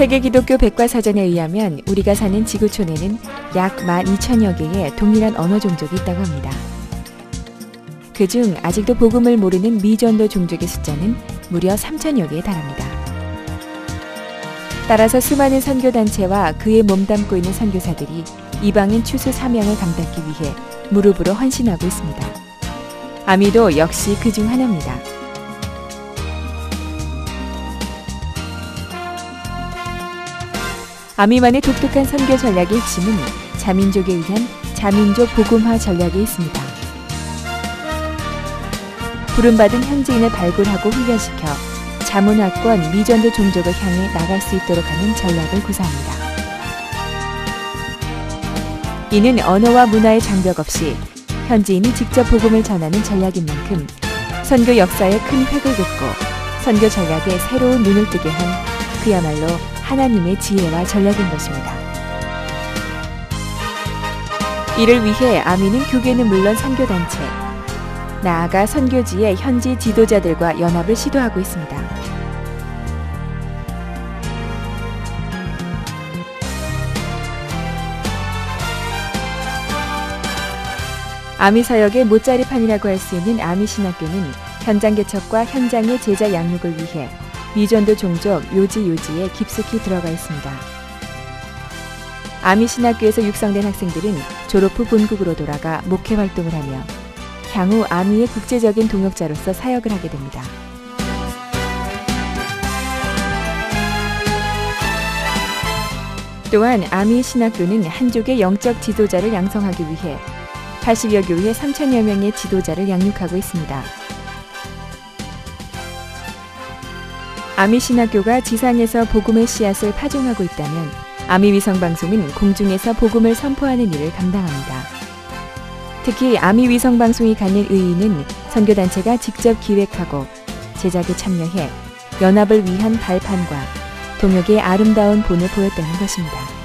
세계 기독교 백과사전에 의하면 우리가 사는 지구촌에는 약 12,000여 개의 동일한 언어 종족이 있다고 합니다. 그중 아직도 복음을 모르는 미전도 종족의 숫자는 무려 3,000여 개에 달합니다. 따라서 수많은 선교단체와 그에 몸담고 있는 선교사들이 이방인 추수 사명을 감당하기 위해 무릎으로 헌신하고 있습니다. 아미도 역시 그 중 하나입니다. 아미만의 독특한 선교 전략의 핵심은 자민족에 의한 자민족 복음화 전략에 있습니다. 부름받은 현지인을 발굴하고 훈련시켜 자문화권 미전도 종족을 향해 나갈 수 있도록 하는 전략을 구사합니다. 이는 언어와 문화의 장벽 없이 현지인이 직접 복음을 전하는 전략인 만큼 선교 역사에 큰 획을 긋고 선교 전략에 새로운 눈을 뜨게 한 그야말로 하나님의 지혜와 전략인 것입니다. 이를 위해 아미는 교계는 물론 선교단체, 나아가 선교지의 현지 지도자들과 연합을 시도하고 있습니다. 아미 사역의 못자리판이라고 할 수 있는 아미 신학교는 현장 개척과 현장의 제자 양육을 위해 미전도 종족 요지에 깊숙이 들어가 있습니다. 아미 신학교에서 육성된 학생들은 졸업 후 본국으로 돌아가 목회 활동을 하며 향후 아미의 국제적인 동역자로서 사역을 하게 됩니다. 또한 아미 신학교는 한족의 영적 지도자를 양성하기 위해 80여 교회 3,000여 명의 지도자를 양육하고 있습니다. 아미 신학교가 지상에서 복음의 씨앗을 파종하고 있다면 아미 위성방송은 공중에서 복음을 선포하는 일을 감당합니다. 특히 아미 위성방송이 갖는 의의는 선교단체가 직접 기획하고 제작에 참여해 연합을 위한 발판과 동역의 아름다운 본을 보였다는 것입니다.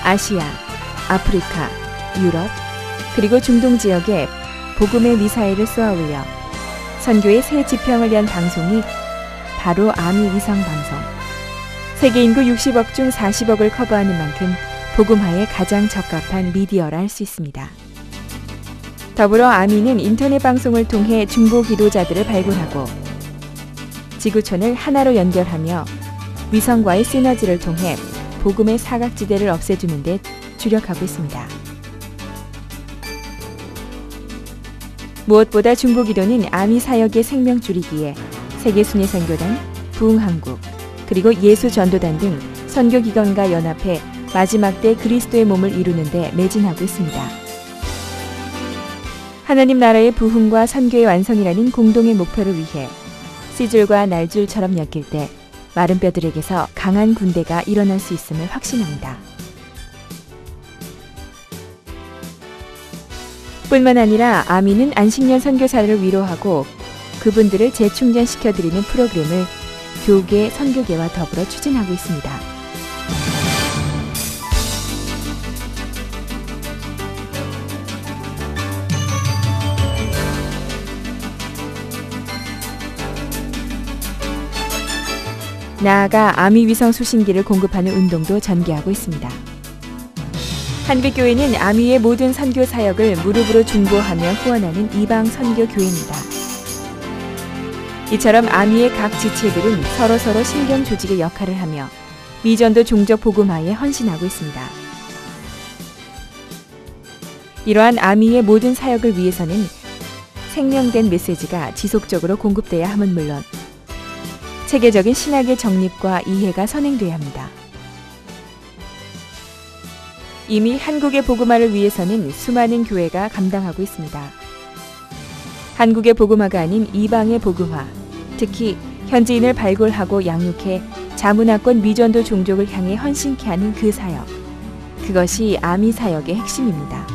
아시아, 아프리카, 유럽, 그리고 중동 지역에 복음의 미사일을 쏘아올려 선교의 새 지평을 연 방송이 바로 아미 위성 방송. 세계 인구 60억 중 40억을 커버하는 만큼 복음화에 가장 적합한 미디어라 할 수 있습니다. 더불어 아미는 인터넷 방송을 통해 중보 기도자들을 발굴하고 지구촌을 하나로 연결하며 위성과의 시너지를 통해 복음의 사각지대를 없애주는 데 주력하고 있습니다. 무엇보다 중보기도는 아미 사역의 생명줄이기에 세계순회 선교단, 부흥한국, 그리고 예수전도단 등 선교기관과 연합해 마지막 때 그리스도의 몸을 이루는 데 매진하고 있습니다. 하나님 나라의 부흥과 선교의 완성이라는 공동의 목표를 위해 씨줄과 날줄처럼 엮일 때 마른 뼈들에게서 강한 군대가 일어날 수 있음을 확신합니다. 뿐만 아니라 아미는 안식년 선교사를 위로하고 그분들을 재충전시켜드리는 프로그램을 교계, 선교계와 더불어 추진하고 있습니다. 나아가 아미 위성 수신기를 공급하는 운동도 전개하고 있습니다. 한빛교회는 아미의 모든 선교 사역을 무릎으로 중보하며 후원하는 이방 선교 교회입니다. 이처럼 아미의 각 지체들은 서로 신경 조직의 역할을 하며 미전도 종족 복음화에 헌신하고 있습니다. 이러한 아미의 모든 사역을 위해서는 생명된 메시지가 지속적으로 공급돼야 함은 물론 체계적인 신학의 정립과 이해가 선행돼야 합니다. 이미 한국의 복음화를 위해서는 수많은 교회가 감당하고 있습니다. 한국의 복음화가 아닌 이방의 복음화, 특히 현지인을 발굴하고 양육해 자문화권 미전도 종족을 향해 헌신케 하는 그 사역, 그것이 아미 사역의 핵심입니다.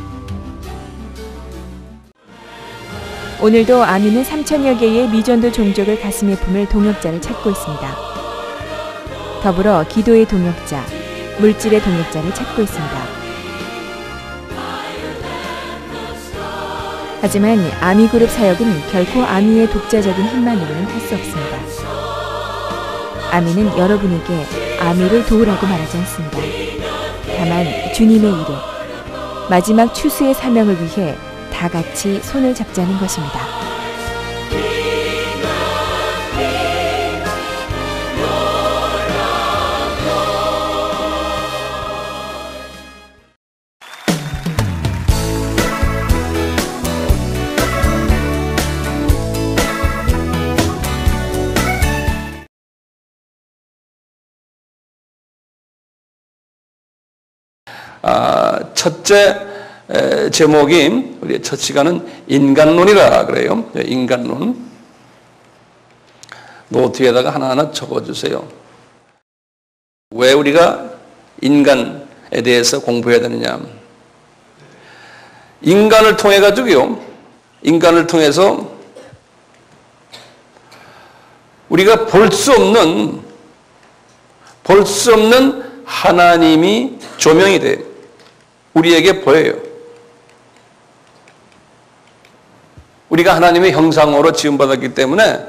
오늘도 아미는 3,000여 개의 미전도 종족을 가슴에 품을 동역자를 찾고 있습니다. 더불어 기도의 동역자, 물질의 동역자를 찾고 있습니다. 하지만 아미그룹 사역은 결코 아미의 독자적인 힘만으로는 할 수 없습니다. 아미는 여러분에게 아미를 도우라고 말하지 않습니다. 다만 주님의 일에, 마지막 추수의 사명을 위해 다 같이 손을 잡자는 것입니다. 첫째 제목이 우리 첫 시간은 인간론이라 그래요. 인간론. 노트에다가 하나하나 적어주세요. 왜 우리가 인간에 대해서 공부해야 되느냐. 인간을 통해 가지고요. 인간을 통해서 우리가 볼 수 없는 하나님이 조명이 돼요. 우리에게 보여요. 우리가 하나님의 형상으로 지음받았기 때문에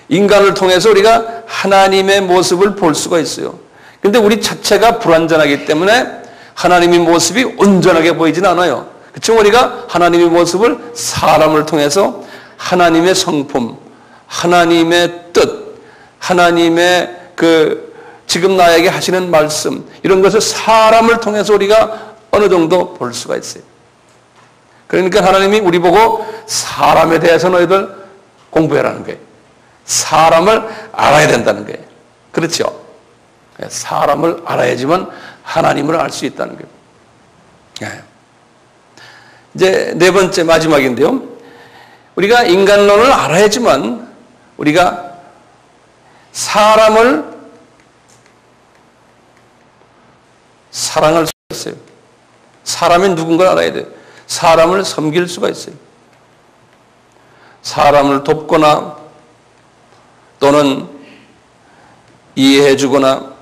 인간을 통해서 우리가 하나님의 모습을 볼 수가 있어요. 그런데 우리 자체가 불완전하기 때문에 하나님의 모습이 온전하게 보이진 않아요. 그렇죠? 우리가 하나님의 모습을 사람을 통해서 하나님의 성품, 하나님의 뜻, 하나님의 지금 나에게 하시는 말씀, 이런 것을 사람을 통해서 우리가 어느 정도 볼 수가 있어요. 그러니까 하나님이 우리 보고 사람에 대해서 너희들 공부해라는 거예요. 사람을 알아야 된다는 거예요. 그렇죠? 사람을 알아야지만 하나님을 알 수 있다는 거예요. 이제 네 번째 마지막인데요. 우리가 인간론을 알아야지만 우리가 사람을 사랑할 수 있어요. 사람이 누군가를 알아야 돼요. 사람을 섬길 수가 있어요. 사람을 돕거나 또는 이해해 주거나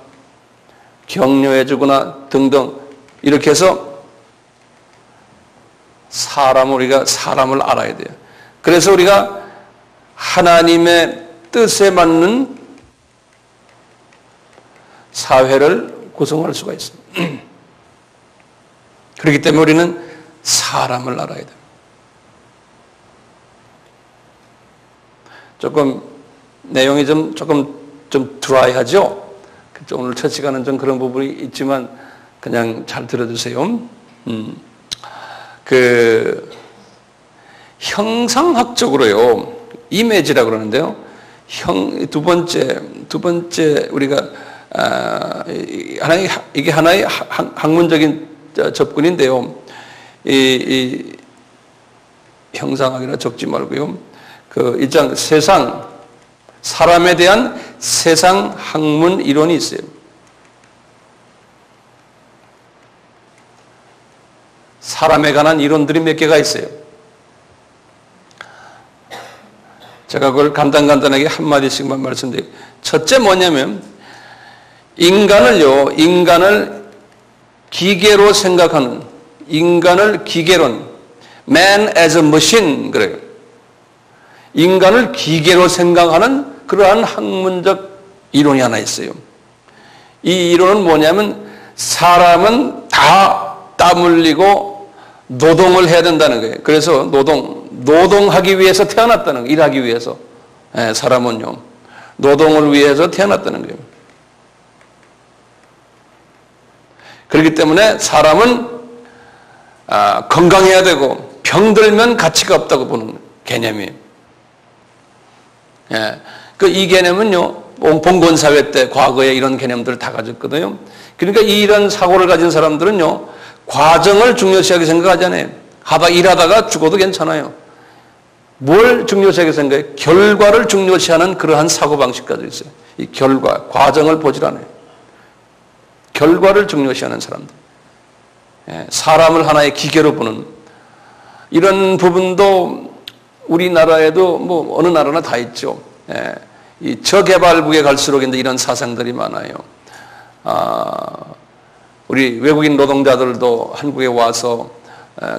격려해 주거나 등등 이렇게 해서 우리가 사람을 알아야 돼요. 그래서 우리가 하나님의 뜻에 맞는 사회를 구성할 수가 있어요. 그렇기 때문에 우리는 사람을 알아야 돼요. 조금 내용이 조금 드라이하죠? 오늘 첫 시간은 좀 그런 부분이 있지만 그냥 잘 들어주세요. 형상학적으로요, 이미지라고 그러는데요. 두 번째 우리가 이게 하나의 학문적인 접근인데요. 이 형상학이라 적지 말고요. 일장 사람에 대한 세상 학문 이론이 있어요. 사람에 관한 이론들이 몇 개가 있어요. 제가 그걸 간단하게 한마디씩만 말씀드릴게요. 첫째 뭐냐면, 인간을 기계로 생각하는, 인간을 기계론, man as a machine, 그래요. 인간을 기계로 생각하는 그러한 학문적 이론이 하나 있어요. 이 이론은 뭐냐면, 사람은 다 땀 흘리고 노동을 해야 된다는 거예요. 그래서 노동하기 위해서 태어났다는 거예요. 일하기 위해서. 사람은요. 노동을 위해서 태어났다는 거예요. 그렇기 때문에 사람은 건강해야 되고 병들면 가치가 없다고 보는 개념이에요. 이 개념은요, 봉건사회 때 과거에 이런 개념들을 다 가졌거든요. 그러니까 이런 사고를 가진 사람들은요, 과정을 중요시하게 생각하잖아요. 일하다가 죽어도 괜찮아요. 뭘 중요시하게 생각해요? 결과를 중요시하는 그러한 사고방식 가지고 있어요. 이 과정을 보질 않아요. 결과를 중요시하는 사람들. 사람을 하나의 기계로 보는 이런 부분도 우리나라에도 어느 나라나 다 있죠. 이 저개발국에 갈수록 이런 사상들이 많아요. 우리 외국인 노동자들도 한국에 와서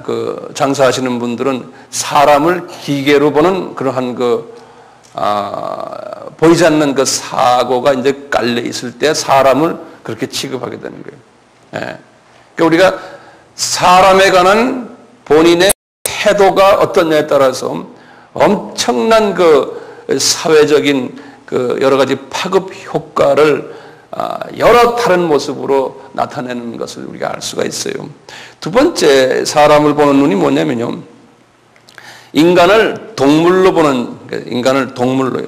그 장사하시는 분들은 사람을 기계로 보는 그러한 보이지 않는 그 사고가 이제 깔려 있을 때 사람을 그렇게 취급하게 되는 거예요. 예. 그러니까 우리가 사람에 관한 본인의 태도가 어떠냐에 따라서 엄청난 그 사회적인 그 여러 가지 파급 효과를 여러 다른 모습으로 나타내는 것을 우리가 알 수가 있어요. 두 번째 사람을 보는 눈이 뭐냐면요. 인간을 동물로 보는, 인간을 동물로요.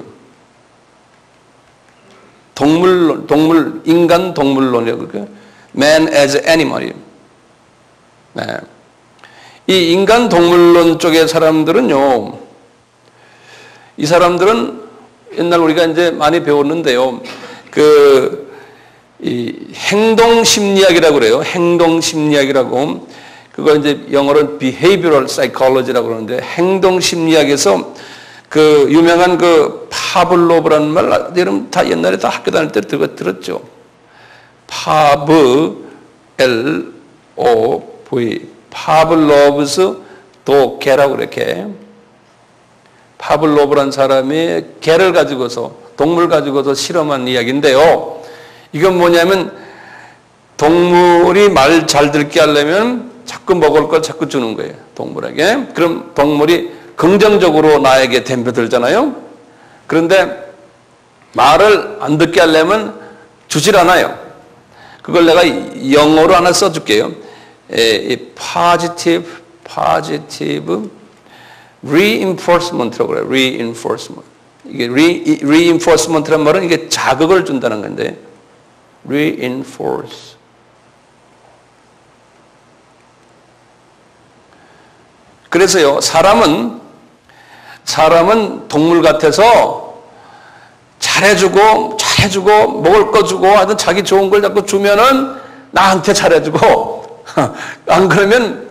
인간 동물론이라고 그래요. Man as animal이에요. 네. 이 인간 동물론 쪽의 사람들은요, 이 사람들은 옛날 우리가 이제 많이 배웠는데요, 이 행동 심리학이라고 그래요. 행동 심리학이라고. 그거 이제 영어로는 behavioral psychology라고 그러는데, 행동 심리학에서 그 유명한 그 파블로브라는 말, 여러분 다 옛날에 다 학교 다닐 때 들었죠. L-O-V. 파블로브스 도 개라고 그렇게. 파블로브라는 사람이 개를 가지고서, 동물 가지고서 실험한 이야기인데요. 이건 뭐냐면 동물이 말 잘 듣게 하려면 자꾸 먹을 걸 자꾸 주는 거예요. 동물에게. 그럼 동물이 긍정적으로 나에게 덤벼들잖아요. 그런데 말을 안 듣게 하려면 주질 않아요. 그걸 내가 영어로 하나 써줄게요. positive reinforcement라고 그래요. reinforcement. 이게 reinforcement란 말은 이게 자극을 준다는 건데, reinforce. 그래서요, 사람은 동물 같아서 잘해주고 먹을 거 주고 하여튼 자기 좋은 걸 자꾸 주면은 나한테 잘해주고 안 그러면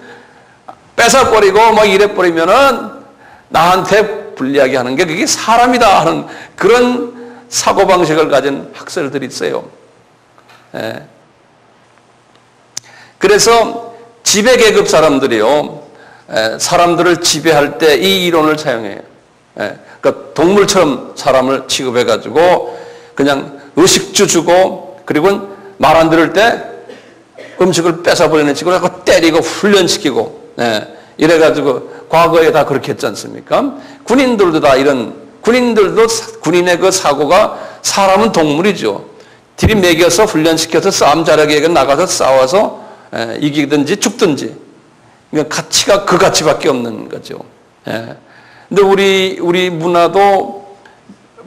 뺏어버리고 막 이래버리면은 나한테 불리하게 하는 게 그게 사람이다 하는 그런 사고방식을 가진 학설들이 있어요. 예. 그래서 지배계급 사람들이요, 사람들을 지배할 때 이 이론을 사용해요. 그러니까 동물처럼 사람을 취급해가지고 그냥 의식주 주고, 그리고 말 안 들을 때 음식을 뺏어버리는 식으로 하고 때리고 훈련시키고, 이래가지고 과거에 다 그렇게 했지 않습니까? 군인들도 다 군인의 그 사고가, 사람은 동물이죠. 들이매겨서 훈련시켜서 싸움 잘하게 나가서 싸워서 이기든지 죽든지. 그러니까 가치가 그 가치밖에 없는 거죠. 근데 우리 문화도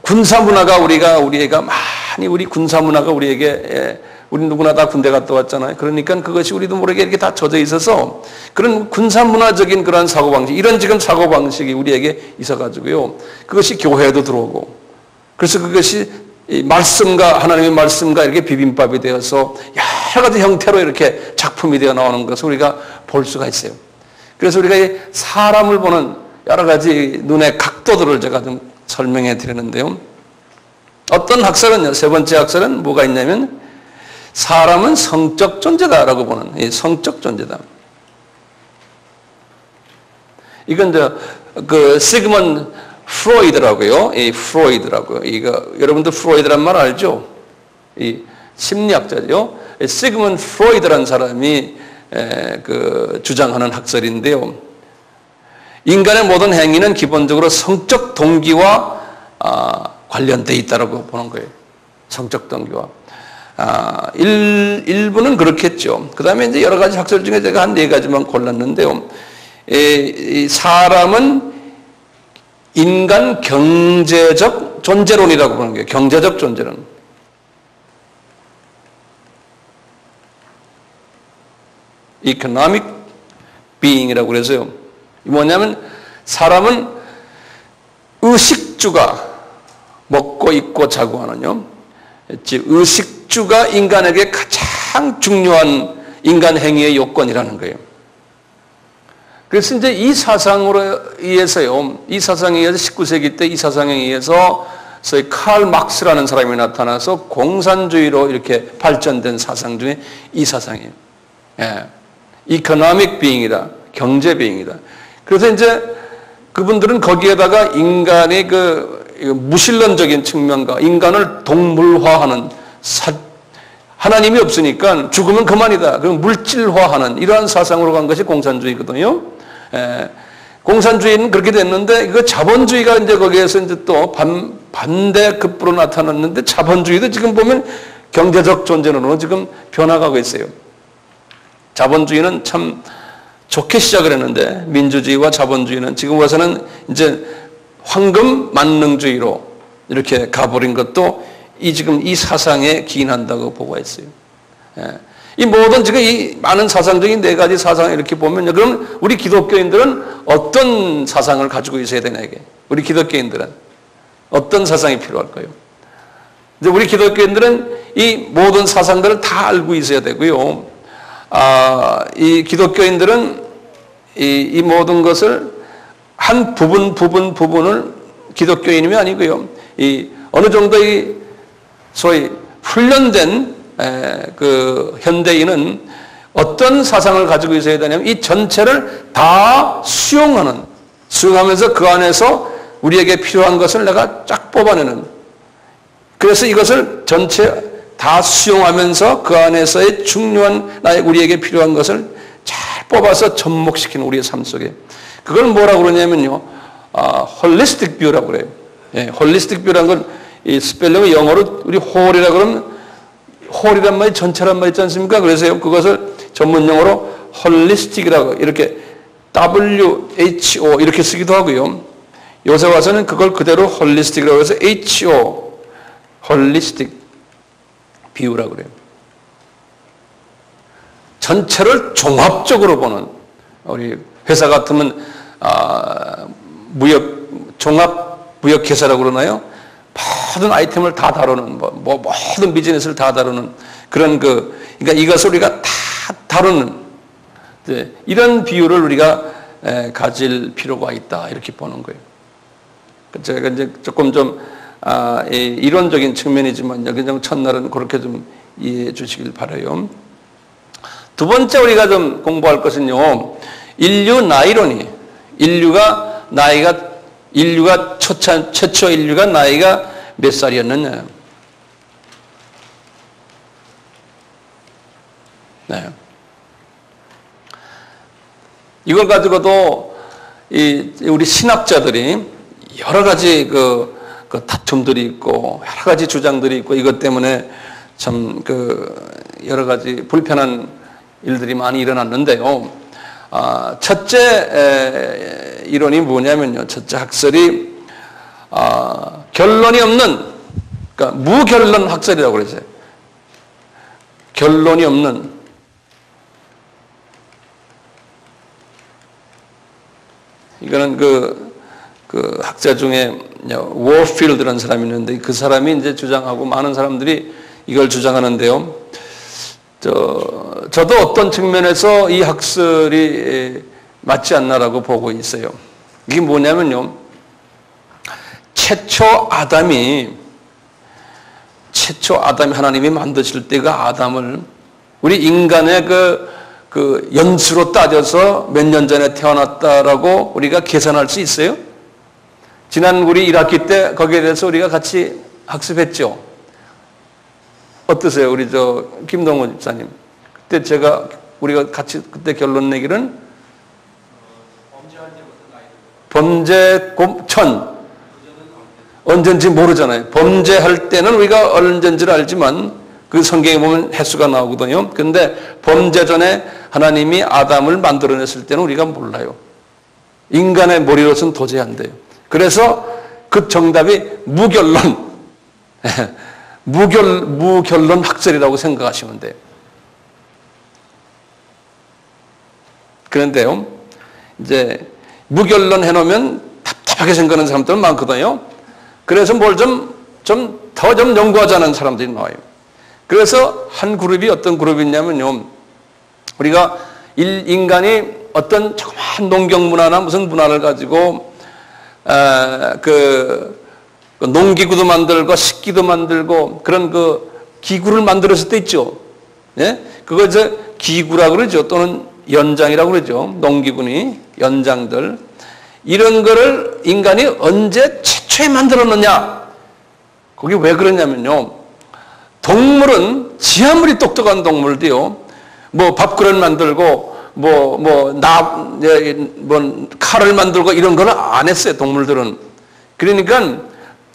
군사 문화가 우리가 많이 우리 군사 문화가 우리에게 우리 누구나 다 군대 갔다 왔잖아요. 그러니까 그것이 우리도 모르게 이렇게 다 젖어 있어서 그런 군사 문화적인 그런 사고방식, 이런 지금 사고방식이 우리에게 있어가지고요. 그것이 교회에도 들어오고, 그래서 그것이 말씀과, 하나님의 말씀과 이렇게 비빔밥이 되어서 여러 가지 형태로 이렇게 작품이 되어 나오는 것을 우리가 볼 수가 있어요. 그래서 우리가 이 사람을 보는 여러 가지 눈의 각도들을 제가 좀 설명해 드리는데요. 어떤 학설은요, 세 번째 학설은 뭐가 있냐면, 사람은 성적 존재다라고 보는, 이 성적 존재다. 이건 그 시그먼드 프로이드라고요. 이 프로이드라고요. 이거 여러분들 프로이드란 말 알죠? 이 심리학자죠. 시그먼드 프로이드라는 사람이 그 주장하는 학설인데요. 인간의 모든 행위는 기본적으로 성적 동기와 관련돼 있다라고 보는 거예요. 성적 동기와. 일부는 그렇겠죠. 그 다음에 이제 여러 가지 학설 중에 제가 한 4가지만 골랐는데요. 이 사람은 인간 경제적 존재론이라고 보는 거예요. 경제적 존재론. economic being이라고 그래서요. 뭐냐면 사람은 의식주가 먹고 입고 자고 하는요. 즉 의식주가 인간에게 가장 중요한 인간 행위의 요건이라는 거예요. 그래서 이제 이 사상으로 의해서요, 이 사상에 의해서 19세기 때 이 사상에 의해서 소위 칼 막스라는 사람이 나타나서 공산주의로 이렇게 발전된 사상 중에 이 사상이에요. 예. 이코노믹 비잉이다. 경제 비잉이다. 그래서 이제 그분들은 거기에다가 인간의 그 무신론적인 측면과 인간을 동물화하는 하나님이 없으니까 죽으면 그만이다. 그럼 물질화하는 이러한 사상으로 간 것이 공산주의거든요. 예. 공산주의는 그렇게 됐는데 그 자본주의가 이제 거기에서 이제 또 반대급부로 나타났는데 자본주의도 지금 보면 경제적 존재론으로 지금 변화가고 있어요. 자본주의는 참 좋게 시작을 했는데 민주주의와 자본주의는 지금 와서는 이제 황금 만능주의로 이렇게 가버린 것도 지금 이 사상에 기인한다고 보고 있어요. 예. 이 모든 지금 이 많은 사상적인 네 가지 사상을 이렇게 보면요. 그럼 우리 기독교인들은 어떤 사상을 가지고 있어야 되나 이게? 우리 기독교인들은 어떤 사상이 필요할까요? 이제 우리 기독교인들은 이 모든 사상들을 다 알고 있어야 되고요. 이 기독교인들은 이 모든 것을 한 부분을 기독교인이 아니고요. 이 어느 정도 이 소위 훈련된 그 현대인은 어떤 사상을 가지고 있어야 되냐면 이 전체를 다 수용하면서 그 안에서 우리에게 필요한 것을 내가 쫙 뽑아내는, 그래서 이것을 전체 다 수용하면서 그 안에서의 중요한 우리에게 필요한 것을 잘 뽑아서 접목시키는 우리의 삶 속에, 그걸 뭐라고 그러냐면요, 홀리스틱 뷰라고 그래요. 예, 홀리스틱 뷰라는 건 이 스펠링을 영어로 우리 홀이라 그러면 홀이란 말이 전체란 말 있지 않습니까? 그래서 그것을 전문 용어로 홀리스틱이라고 이렇게 WHO 이렇게 쓰기도 하고요. 요새 와서는 그걸 그대로 홀리스틱이라고 해서 HO 홀리스틱 비유라고 그래요. 전체를 종합적으로 보는, 우리 회사 같으면 종합 무역회사라고 그러나요? 모든 아이템을 다 다루는, 모든 비즈니스를 다 다루는 그런 그러니까 이것을 우리가 다 다루는 이런 비유를 우리가 가질 필요가 있다 이렇게 보는 거예요. 제가 이제 조금 좀 이론적인 측면이지만 여기 좀 첫날은 그렇게 좀 이해해 주시길 바라요. 두 번째 우리가 좀 공부할 것은요, 인류 나이론이, 최초 인류가 나이가 몇 살이었느냐. 네. 이걸 가지고도 우리 신학자들이 여러 가지 그 다툼들이 있고 여러 가지 주장들이 있고 이것 때문에 참 여러 가지 불편한 일들이 많이 일어났는데요. 첫째 이론이 뭐냐면요. 첫째 학설이 결론이 없는, 그러니까 무결론 학설이라고 그러세요. 결론이 없는. 이거는 그 학자 중에 워필드라는 사람이 있는데 그 사람이 이제 주장하고 많은 사람들이 이걸 주장하는데요. 저도 어떤 측면에서 이 학설이 맞지 않나라고 보고 있어요. 이게 뭐냐면요. 최초 아담이 하나님이 만드실 때 그 아담을 우리 인간의 그 연수로 따져서 몇 년 전에 태어났다라고 우리가 계산할 수 있어요? 지난 우리 1학기 때 거기에 대해서 우리가 같이 학습했죠. 어떠세요? 우리 김동호 집사님. 그때 우리가 같이 그때 결론 내기는 범죄 언젠지 모르잖아요. 범죄할 때는 우리가 언젠지를 알지만 그 성경에 보면 횟수가 나오거든요. 그런데 범죄 전에 하나님이 아담을 만들어냈을 때는 우리가 몰라요. 인간의 머리로서는 도저히 안 돼요. 그래서 그 정답이 무결론 학설이라고 생각하시면 돼요. 그런데요, 이제 무결론 해놓으면 답답하게 생각하는 사람들은 많거든요. 그래서 뭘 좀 연구하자는 사람들이 나와요. 그래서 한 그룹이 어떤 그룹이냐면요, 우리가 인간이 어떤 조그만 농경 문화나 무슨 문화를 가지고 농기구도 만들고 식기도 만들고 그런 그 기구를 만들었을 때 있죠. 예? 그거 이제 기구라고 그러죠. 또는 연장이라고 그러죠. 농기구니 연장들. 이런 거를 인간이 언제 최초에 만들었느냐? 그게 왜 그러냐면요. 동물은 아무리 똑똑한 동물도요. 뭐 밥그릇 만들고 칼을 만들고 이런 거는 안 했어요. 동물들은. 그러니까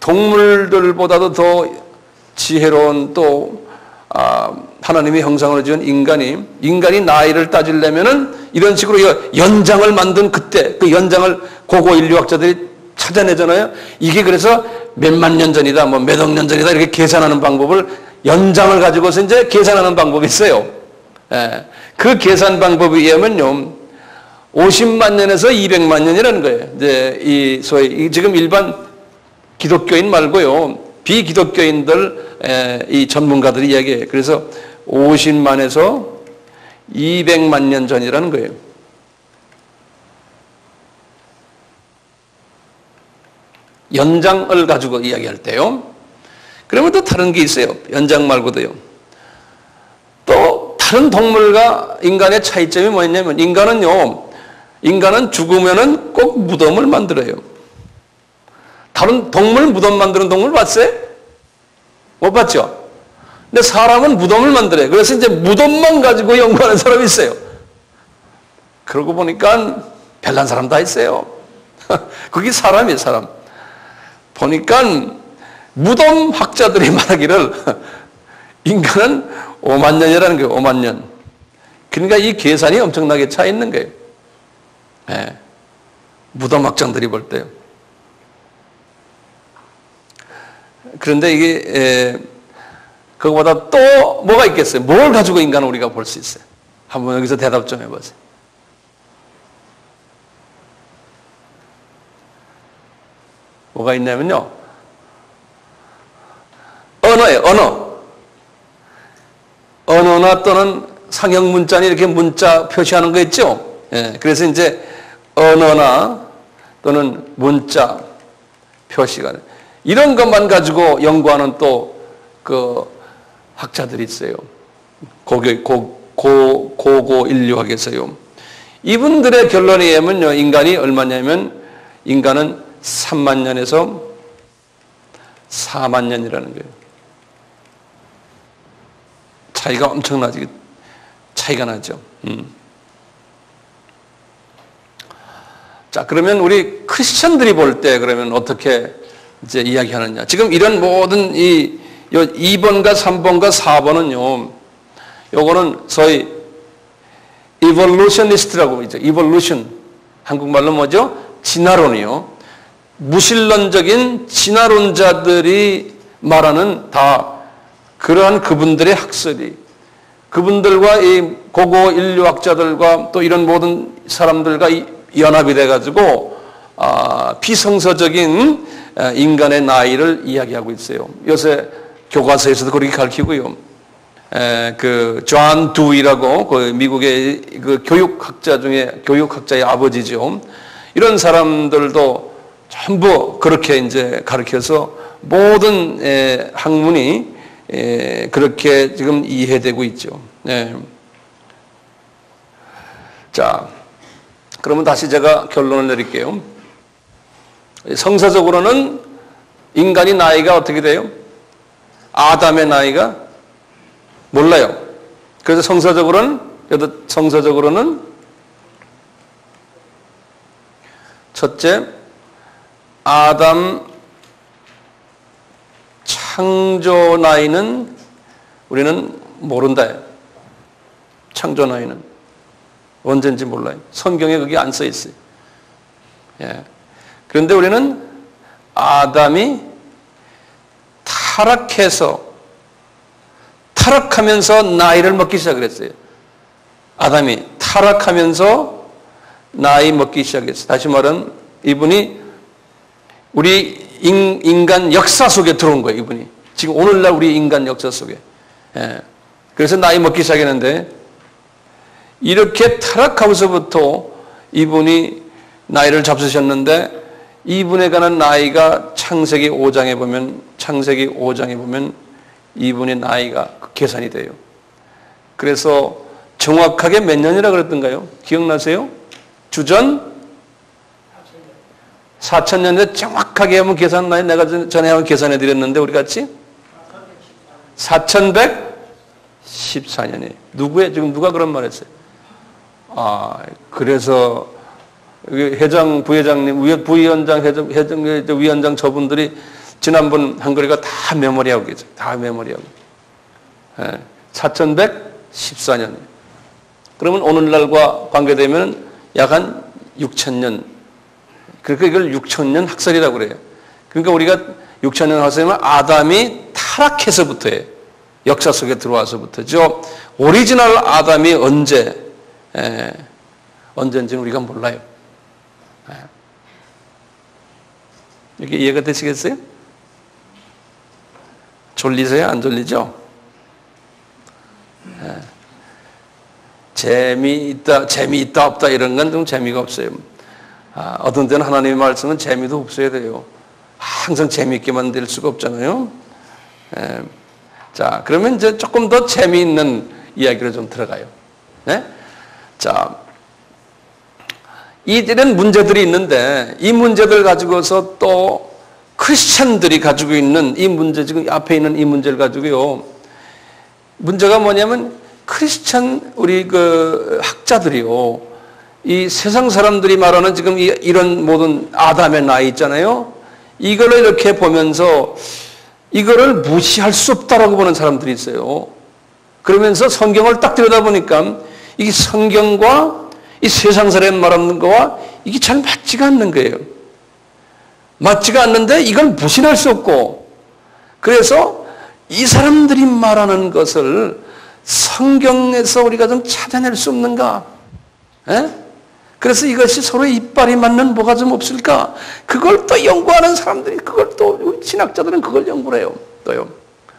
동물들보다도 더 지혜로운 또 하나님의 형상으로 지은 인간이 나이를 따지려면은 이런 식으로 연장을 만든 그때 그 연장을 고고 인류학자들이 찾아내잖아요. 이게 그래서 몇만 년 전이다, 뭐 몇 억 년 전이다 이렇게 계산하는 방법을 연장을 가지고서 이제 계산하는 방법이 있어요. 예. 그 계산 방법에 의하면요, 50만 년에서 200만 년이라는 거예요. 이제 이 소위 지금 일반 기독교인 말고요, 비기독교인들 이 전문가들이 이야기해요. 그래서 50만에서 200만 년 전이라는 거예요. 연장을 가지고 이야기할 때요. 그러면 또 다른 게 있어요. 연장 말고도요. 또 다른 동물과 인간의 차이점이 뭐냐면 인간은 죽으면은 꼭 무덤을 만들어요. 다른 동물 무덤 만드는 동물 봤어요? 못 봤죠? 근데 사람은 무덤을 만들어요. 그래서 이제 무덤만 가지고 연구하는 사람이 있어요. 그러고 보니까 별난 사람 다 있어요. 그게 사람이에요, 사람. 보니까 무덤 학자들이 말하기를 인간은 5만 년이라는 거예요. 5만 년. 그러니까 이 계산이 엄청나게 차 있는 거예요. 네. 무덤 학자들이 볼 때요. 그런데 이게 그거보다 또 뭐가 있겠어요? 뭘 가지고 인간을 우리가 볼 수 있어요? 한번 여기서 대답 좀 해보세요. 뭐가 있냐면요. 언어예요, 언어. 언어나 또는 상형 문자니 이렇게 문자 표시하는 거 있죠? 예, 그래서 이제 언어나 또는 문자 표시가 이런 것만 가지고 연구하는 또 그 학자들이 있어요. 고고 인류학에서요. 이분들의 결론에 의하면요, 인간이 얼마냐면 인간은 3만 년에서 4만 년이라는 거예요. 차이가 엄청나지. 차이가 나죠. 자, 그러면 우리 크리스천들이 볼 때 그러면 어떻게 이제 이야기하느냐. 지금 이런 모든 이 2번과 3번과 4번은요, 요거는 소위 evolutionist라고 있죠. evolution. 한국말로 뭐죠? 진화론이요. 무신론적인 진화론자들이 말하는 다 그러한 그분들의 학설이 그분들과 이 고고 인류학자들과 또 이런 모든 사람들과 연합이 돼가지고 비성서적인 인간의 나이를 이야기하고 있어요. 요새 교과서에서도 그렇게 가르치고요. 그 존 두이라고 그 미국의 그 교육학자의 아버지죠. 이런 사람들도 전부 그렇게 이제 가르쳐서 모든 학문이 그렇게 지금 이해되고 있죠. 네. 자, 그러면 다시 제가 결론을 내릴게요. 성서적으로는 인간이 나이가 어떻게 돼요? 아담의 나이가 몰라요. 그래서 성서적으로는 첫째, 아담 창조 나이는 우리는 모른다. 창조 나이는 언제인지 몰라요. 성경에 그게 안 써 있어요. 예. 그런데 우리는 아담이 타락하면서 나이를 먹기 시작을 했어요. 아담이 타락하면서 나이 먹기 시작했어요. 다시 말하면 이분이 우리 인간 역사 속에 들어온 거예요. 이분이 지금 오늘날 우리 인간 역사 속에. 예. 그래서 나이 먹기 시작했는데 이렇게 타락하면서부터 이분이 나이를 잡수셨는데 이분에 관한 나이가 창세기 5장에 보면 이분의 나이가 계산이 돼요. 그래서 정확하게 몇 년이라 그랬던가요? 기억나세요? 주전 4,000년에 정확하게 한번 계산 나이 내가 전에 한번 계산해 드렸는데 우리 같이 4114년이에요. 지금 누가 그런 말 했어요? 그래서 회장, 부회장님, 부위원장, 위원장 저분들이 지난번 한 거리가 다 메모리하고 계세요. 다 메모리하고. 4114년. 그러면 오늘날과 관계되면 약 한 6,000년. 그러니까 이걸 6,000년 학설이라고 그래요. 그러니까 우리가 6,000년 학설이면 아담이 타락해서부터예요. 역사 속에 들어와서부터죠. 오리지널 아담이 언제인지는 우리가 몰라요. 이렇게 이해가 되시겠어요? 졸리세요? 안 졸리죠? 재미있다 없다 이런 건 좀 재미가 없어요. 어떤 때는 하나님의 말씀은 재미도 없어야 돼요. 항상 재미있게만 될 수가 없잖아요. 자, 그러면 이제 조금 더 재미있는 이야기로 좀 들어가요. 네? 자, 이런 문제들이 있는데 이 문제들 가지고서 또 크리스천들이 가지고 있는 이 문제, 지금 앞에 있는 이 문제를 가지고요. 문제가 뭐냐면 크리스천 우리 그 학자들이요. 이 세상 사람들이 말하는 지금 이런 모든 아담의 나이 있잖아요. 이거를 이렇게 보면서 이거를 무시할 수 없다라고 보는 사람들이 있어요. 그러면서 성경을 딱 들여다보니까 이게 성경과 이 세상 사람이 말하는 거와 이게 잘 맞지가 않는 거예요. 맞지가 않는데 이걸 무시할 수 없고 그래서 이 사람들이 말하는 것을 성경에서 우리가 좀 찾아낼 수 없는가? 그래서 이것이 서로 이빨이 맞는 뭐가 좀 없을까? 그걸 또 연구하는 사람들이 그걸 또 우리 신학자들은 그걸 연구를 해요. 또요.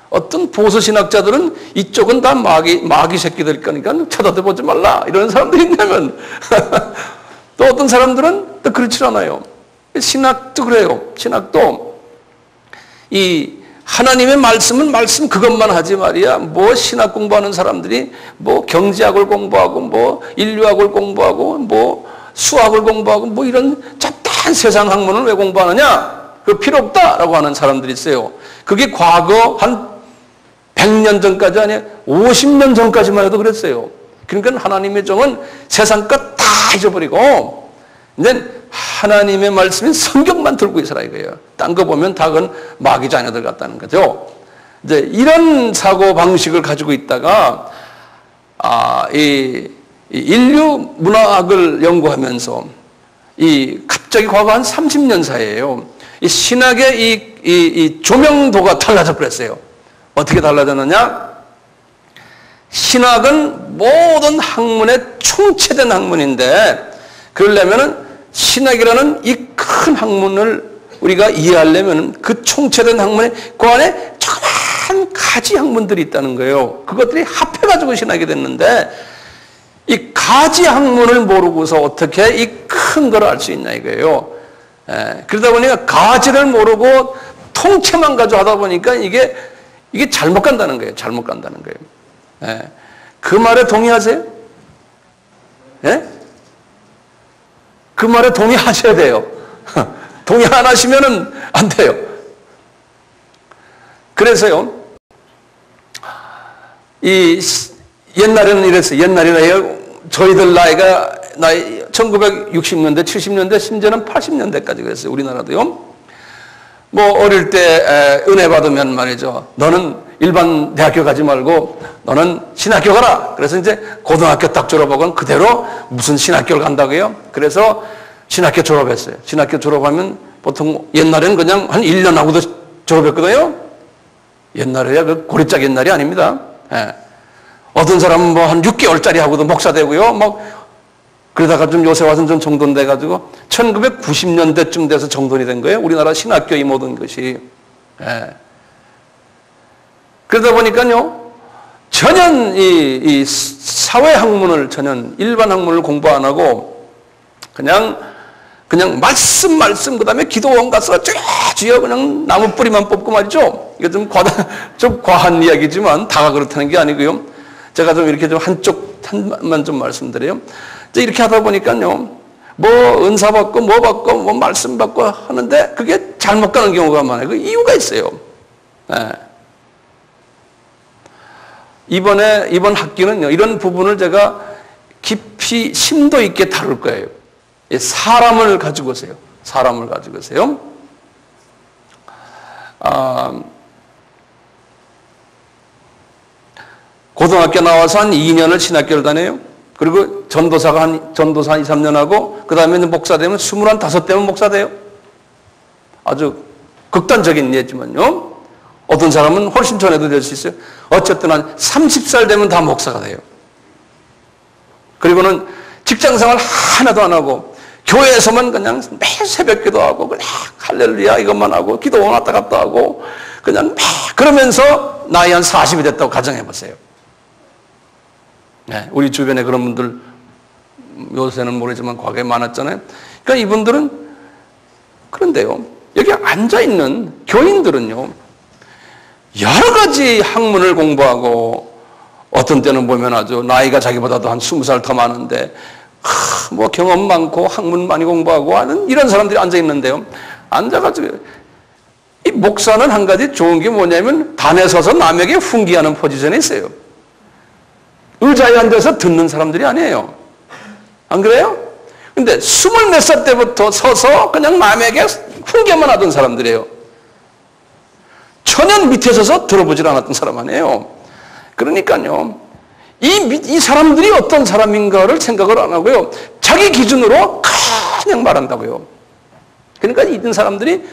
어떤 보수 신학자들은 이쪽은 다 마귀 새끼들 거니까 쳐다보지 말라 이런 사람들이 있냐면 또 어떤 사람들은 또 그렇지 않아요. 신학도 그래요. 신학도 이 하나님의 말씀은 말씀 그것만 하지 말이야. 뭐 신학 공부하는 사람들이 뭐 경제학을 공부하고 뭐 인류학을 공부하고 뭐 수학을 공부하고 뭐 이런 잡다한 세상 학문을 왜 공부하느냐? 그 필요 없다라고 하는 사람들이 있어요. 그게 과거 한 100년 전까지 아니야 50년 전까지만 해도 그랬어요. 그러니까 하나님의 종은 세상 것 다 잊어버리고 이제 하나님의 말씀인 성경만 들고 있어라 이거예요. 딴 거 보면 다 그건 마귀 자녀들 같다는 거죠. 이제 이런 사고 방식을 가지고 있다가 이 인류 문화학을 연구하면서 갑자기 과거 한 30년 사이에요. 이 신학의 이 조명도가 달라져 버렸어요. 어떻게 달라졌느냐? 신학은 모든 학문의 총체된 학문인데 그러려면은 신학이라는 이 큰 학문을 우리가 이해하려면 그 총체된 학문에 그 안에 조그만 가지 학문들이 있다는 거예요. 그것들이 합해가지고 신학이 됐는데 이 가지 학문을 모르고서 어떻게 이 큰 걸 알 수 있냐 이거예요. 그러다 보니까 가지를 모르고 통째만 가지고 하다 보니까 이게 잘못 간다는 거예요. 잘못 간다는 거예요. 그 말에 동의하세요? 그 말에 동의하셔야 돼요. 동의 안 하시면은 안 돼요. 그래서요, 옛날에는 이랬어요. 옛날에는 저희들 나이 1960년대, 70년대, 심지어는 80년대까지 그랬어요. 우리나라도요. 뭐, 어릴 때 은혜 받으면 말이죠. 너는 일반 대학교 가지 말고 너는 신학교 가라. 그래서 이제 고등학교 딱 졸업하고는 그대로 무슨 신학교를 간다고요. 그래서 신학교 졸업했어요. 신학교 졸업하면 보통 옛날에는 그냥 한 1년 하고도 졸업했거든요. 옛날에야 그 고리짝 옛날이 아닙니다. 어떤 사람은 뭐 한 6개월짜리 하고도 목사 되고요. 그러다가 좀 요새 와서는 좀 정돈 돼가지고 1990년대쯤 돼서 정돈이 된 거예요. 우리나라 신학교 이 모든 것이. 그러다 보니까요, 전혀 이 사회 학문을 전혀 일반 학문을 공부 안 하고 그냥 그냥 말씀, 그 다음에 기도원 가서 주여 그냥 나무 뿌리만 뽑고 말이죠. 이게 좀 과한 이야기지만 다가 그렇다는 게 아니고요. 제가 좀 이렇게 좀 한만 좀 말씀드려요. 이렇게 하다 보니까요. 뭐 은사 받고 뭐 받고 뭐 말씀 받고 하는데 그게 잘못 가는 경우가 많아요. 그 이유가 있어요. 네. 이번 학기는요. 이런 부분을 제가 깊이 심도 있게 다룰 거예요. 사람을 가지고서요. 사람을 가지고서요. 고등학교 나와서 한 2년을 신학교를 다녀요. 그리고 전도사 2, 3년 하고 그 다음에 목사 되면 25되면 목사 돼요. 아주 극단적인 예지만요. 어떤 사람은 훨씬 전에도 될 수 있어요. 어쨌든 한 30살 되면 다 목사가 돼요. 그리고는 직장생활 하나도 안 하고 교회에서만 그냥 매일 새벽 기도하고 그냥 할렐루야 이것만 하고 기도 왔다 갔다 하고 그냥 매일 그러면서 나이 한 40이 됐다고 가정해보세요. 네, 우리 주변에 그런 분들 요새는 모르지만 과거에 많았잖아요. 그러니까 이분들은 그런데요. 여기 앉아있는 교인들은요. 여러 가지 학문을 공부하고 어떤 때는 보면 아주 나이가 자기보다도 한 20살 더 많은데 뭐 경험 많고 학문 많이 공부하고 하는 이런 사람들이 앉아있는데요. 앉아가지고 이 목사는 한 가지 좋은 게 뭐냐면 단에 서서 남에게 훈계하는 포지션에 있어요. 의자에 앉아서 듣는 사람들이 아니에요. 안 그래요? 근데 20몇 살 때부터 서서 그냥 남에게 훈계만 하던 사람들이에요. 전혀 밑에 서서 들어보질 않았던 사람 아니에요. 그러니까요. 이 사람들이 어떤 사람인가를 생각을 안 하고요. 자기 기준으로 그냥 말한다고요. 그러니까 이런 사람들이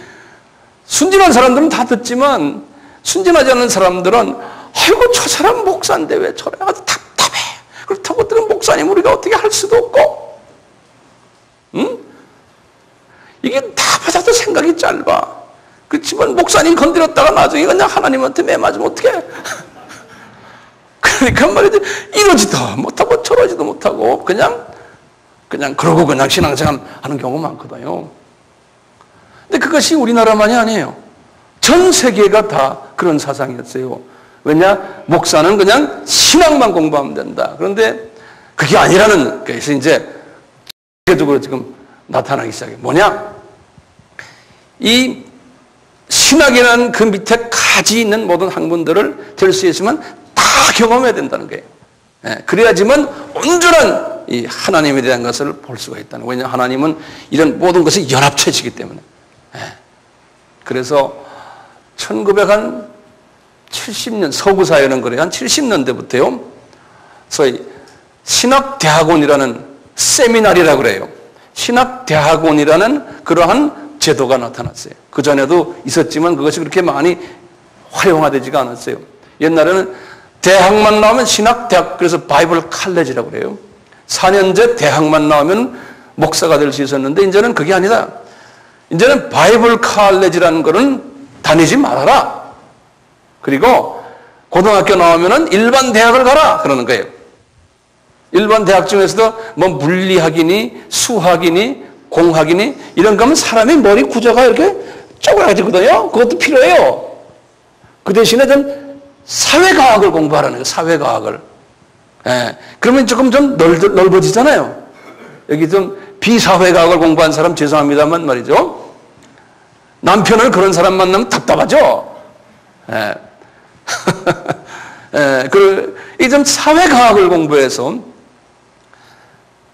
순진한 사람들은 다 듣지만 순진하지 않은 사람들은 아이고 저 사람 목사인데 왜 저래 아주 답답해. 그렇다고 어떤 목사님 우리가 어떻게 할 수도 없고 응? 이게 다 받아도 생각이 짧아. 그렇지만 목사님 건드렸다가 나중에 그냥 하나님한테 매맞으면 어떡해. 그러니까 말이지 이러지도 못하고 저러지도 못하고 그냥 그러고 그냥 신앙생활 하는 경우가 많거든요. 근데 그것이 우리나라만이 아니에요. 전 세계가 다 그런 사상이었어요. 왜냐? 목사는 그냥 신앙만 공부하면 된다. 그런데 그게 아니라는 것이 이제 세계적으로 지금 나타나기 시작해요. 뭐냐? 이 신학이라는 그 밑에 가지 있는 모든 학문들을 될 수 있으면 다 경험해야 된다는 거예요. 그래야지만 온전한 이 하나님에 대한 것을 볼 수가 있다는 거예요. 왜냐하면 하나님은 이런 모든 것이 연합체시기 때문에. 그래서 1970년 서구사회는 그래요. 한 70년대부터요. 소위 신학대학원이라는 세미나리라고 그래요. 신학대학원이라는 그러한 제도가 나타났어요. 그전에도 있었지만 그것이 그렇게 많이 활용화되지가 않았어요. 옛날에는 대학만 나오면 신학대학, 그래서 바이블 칼레지라고 그래요. 4년제 대학만 나오면 목사가 될 수 있었는데 이제는 그게 아니다. 이제는 바이블 칼레지라는 거는 다니지 말아라. 그리고 고등학교 나오면은 일반 대학을 가라 그러는 거예요. 일반 대학 중에서도 뭐 물리학이니 수학이니 공학이니 이런 거면 사람의 머리 구조가 이렇게 쪼그라지거든요. 그것도 필요해요. 그 대신에 좀 사회과학을 공부하라는 거예요. 사회과학을. 그러면 조금 좀 넓어지잖아요. 여기 좀 비사회과학을 공부한 사람 죄송합니다만 말이죠. 남편을 그런 사람 만나면 답답하죠. 이 좀 사회과학을 공부해서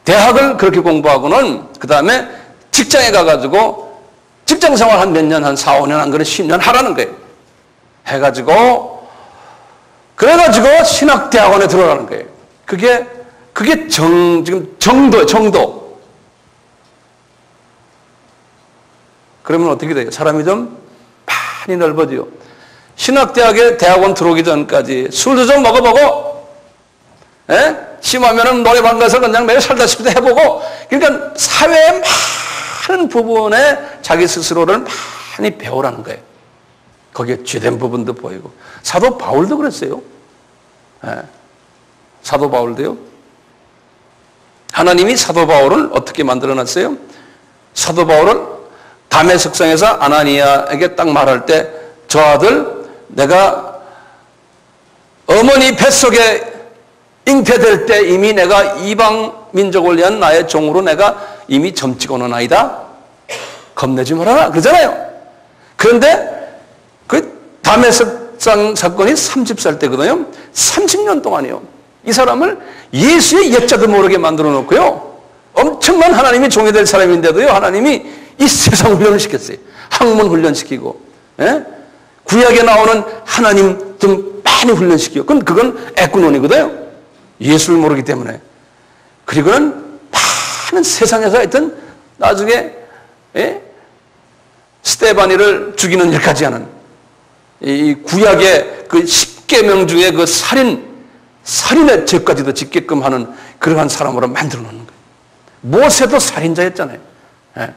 대학을 그렇게 공부하고는 그 다음에 직장에 가가지고 직장 생활 한 몇 년, 한 4, 5년, 한 그래 10년 하라는 거예요. 그래가지고 신학대학원에 들어가는 거예요. 그게 지금 정도. 그러면 어떻게 돼요? 사람이 좀 많이 넓어져요. 신학대학에 대학원 들어오기 전까지 술도 좀 먹어보고, 심하면은 노래방 가서 그냥 매일 살다시피 해보고, 그러니까 사회의 많은 부분에 자기 스스로를 많이 배우라는 거예요. 거기에 죄된 부분도 보이고. 사도 바울도 그랬어요. 사도 바울도요. 하나님이 사도 바울을 어떻게 만들어놨어요? 사도 바울은 다메섹성에서 아나니아에게 딱 말할 때 저 아들 내가 어머니 뱃속에 잉태될 때 이미 내가 이방 민족을 위한 나의 종으로 내가 이미 점찍어 놓은 아이다. 겁내지 말아라. 그러잖아요. 그런데 그 다메섹성 사건이 30살 때거든요. 30년 동안이요. 이 사람을 예수의 옛자도 모르게 만들어 놓고요. 엄청난 하나님이 종이 될 사람인데도요. 하나님이 이 세상 훈련을 시켰어요. 학문 훈련시키고, 예? 구약에 나오는 하나님 등 많이 훈련시키고, 그건 애꾸논이거든요. 예수를 모르기 때문에. 그리고는 많은 세상에서 하여튼 나중에, 예? 스테바니를 죽이는 일까지 하는 이 구약의 그 10계명 중에 그 살인의 죄까지도 짓게끔 하는 그러한 사람으로 만들어 놓는 거예요. 모세도 살인자였잖아요. 예.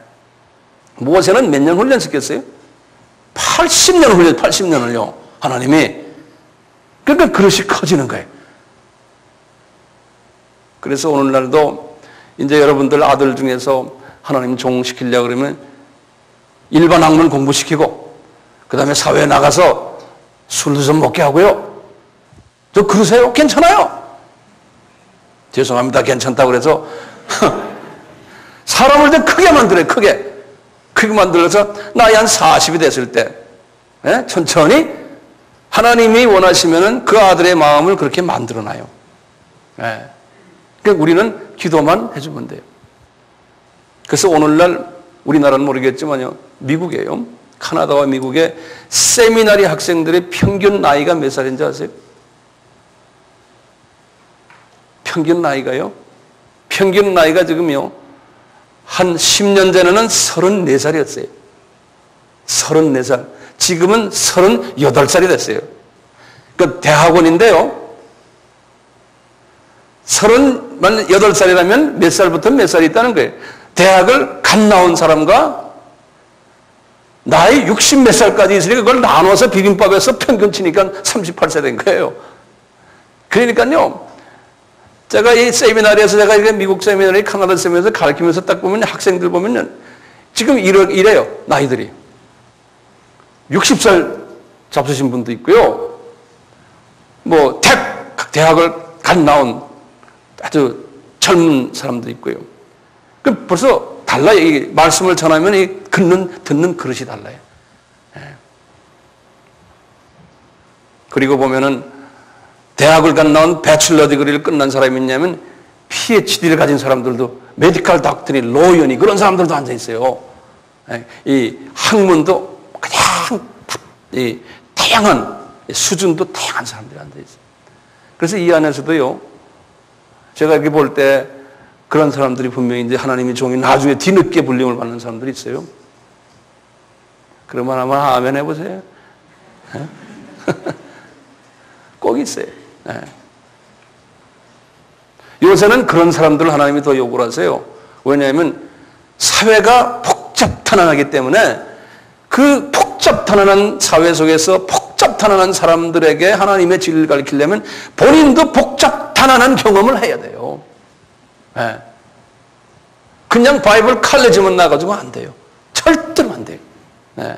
모세는 몇 년 훈련시켰어요? 80년을요, 하나님이. 그러니까 그릇이 커지는 거예요. 그래서 오늘날도 이제 여러분들 아들 중에서 하나님 종시키려고 그러면 일반 학문 공부시키고, 그 다음에 사회에 나가서 술도 좀 먹게 하고요. 저 그러세요? 괜찮아요. 죄송합니다. 괜찮다고 그래서 사람을 더 크게 만들어요. 크게 만들어서 나이 한 40이 됐을 때, 예? 천천히 하나님이 원하시면은 그 아들의 마음을 그렇게 만들어놔요. 예. 그러니까 우리는 기도만 해주면 돼요. 그래서 오늘날 우리나라는 모르겠지만요, 미국이에요. 카나다와 미국의 세미나리 학생들의 평균 나이가 몇 살인지 아세요? 평균 나이가요? 평균 나이가 지금요, 한 10년 전에는 34살이었어요. 34살. 지금은 38살이 됐어요. 그 대학원인데요. 38살이라면 몇 살부터 몇 살이 있다는 거예요. 대학을 갓 나온 사람과 나이 60 몇 살까지 있으니까 그걸 나눠서 비빔밥에서 평균 치니까 38세 된 거예요. 그러니까요, 제가 이 세미나리에서 제가 미국 세미나리, 카나다 세미나리에서 가르치면서 딱 보면 학생들 보면은 지금 이래요, 나이들이. 60살 잡수신 분도 있고요. 뭐, 대학을 갓 나온 아주 젊은 사람도 있고요. 그 벌써 달라요. 이 말씀을 전하면 이 듣는 그릇이 달라요. 예. 그리고 보면은 대학을 갓 나온 배출러 디그리를 끝난 사람이 있냐면 PhD를 가진 사람들도, 메디컬 닥터니, 로이언이 그런 사람들도 앉아 있어요. 예. 이 학문도 그냥 이 다양한 수준도 다양한 사람들이 앉아 있어요. 그래서 이 안에서도요, 제가 이렇게 볼 때 그런 사람들이 분명히 이제 하나님의 종이 나중에 뒤늦게 불림을 받는 사람들이 있어요. 그러면 아마 아멘 해보세요. 꼭 있어요. 네. 요새는 그런 사람들을 하나님이 더 요구를 하세요. 왜냐하면 사회가 복잡탄환하기 때문에 그 복잡탄환한 사회 속에서 복잡탄환한 사람들에게 하나님의 진리를 가르치려면 본인도 복잡탄환한 경험을 해야 돼요. 네. 그냥 바이블 칼레지만 나가지고 안 돼요. 절대로 안 돼요. 네.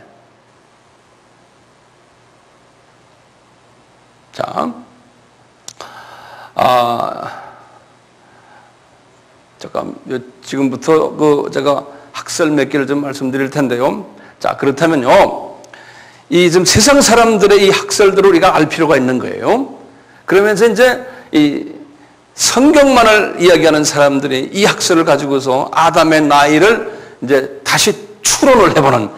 자, 잠깐 지금부터 제가 학설 몇 개를 좀 말씀드릴 텐데요. 자, 그렇다면요, 이 좀 세상 사람들의 이 학설들을 우리가 알 필요가 있는 거예요. 그러면서 이제 이 성경만을 이야기하는 사람들이 이 학설을 가지고서 아담의 나이를 이제 다시 추론을 해보는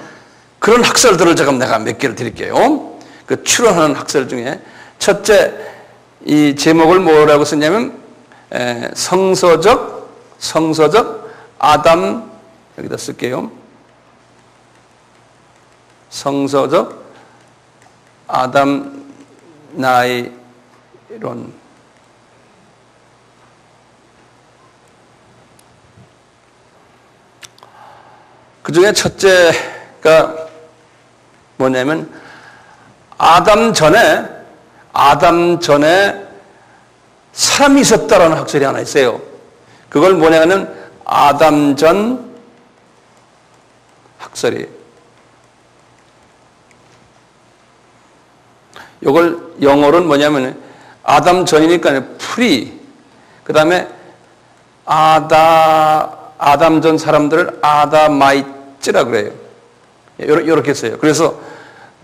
그런 학설들을 내가 몇 개를 드릴게요. 그 추론하는 학설 중에 첫째, 이 제목을 뭐라고 썼냐면 성서적 아담, 여기다 쓸게요. 성서적 아담 나이론. 그 중에 첫째가 뭐냐면 아담 전에 사람이 있었다라는 학설이 하나 있어요. 그걸 뭐냐면 아담 전 학설이에요. 이걸 영어로는 뭐냐면 아담 전이니까 프리, 그 다음에 아담 전 사람들을 아다마이트라 그래요. 이렇게 써요. 그래서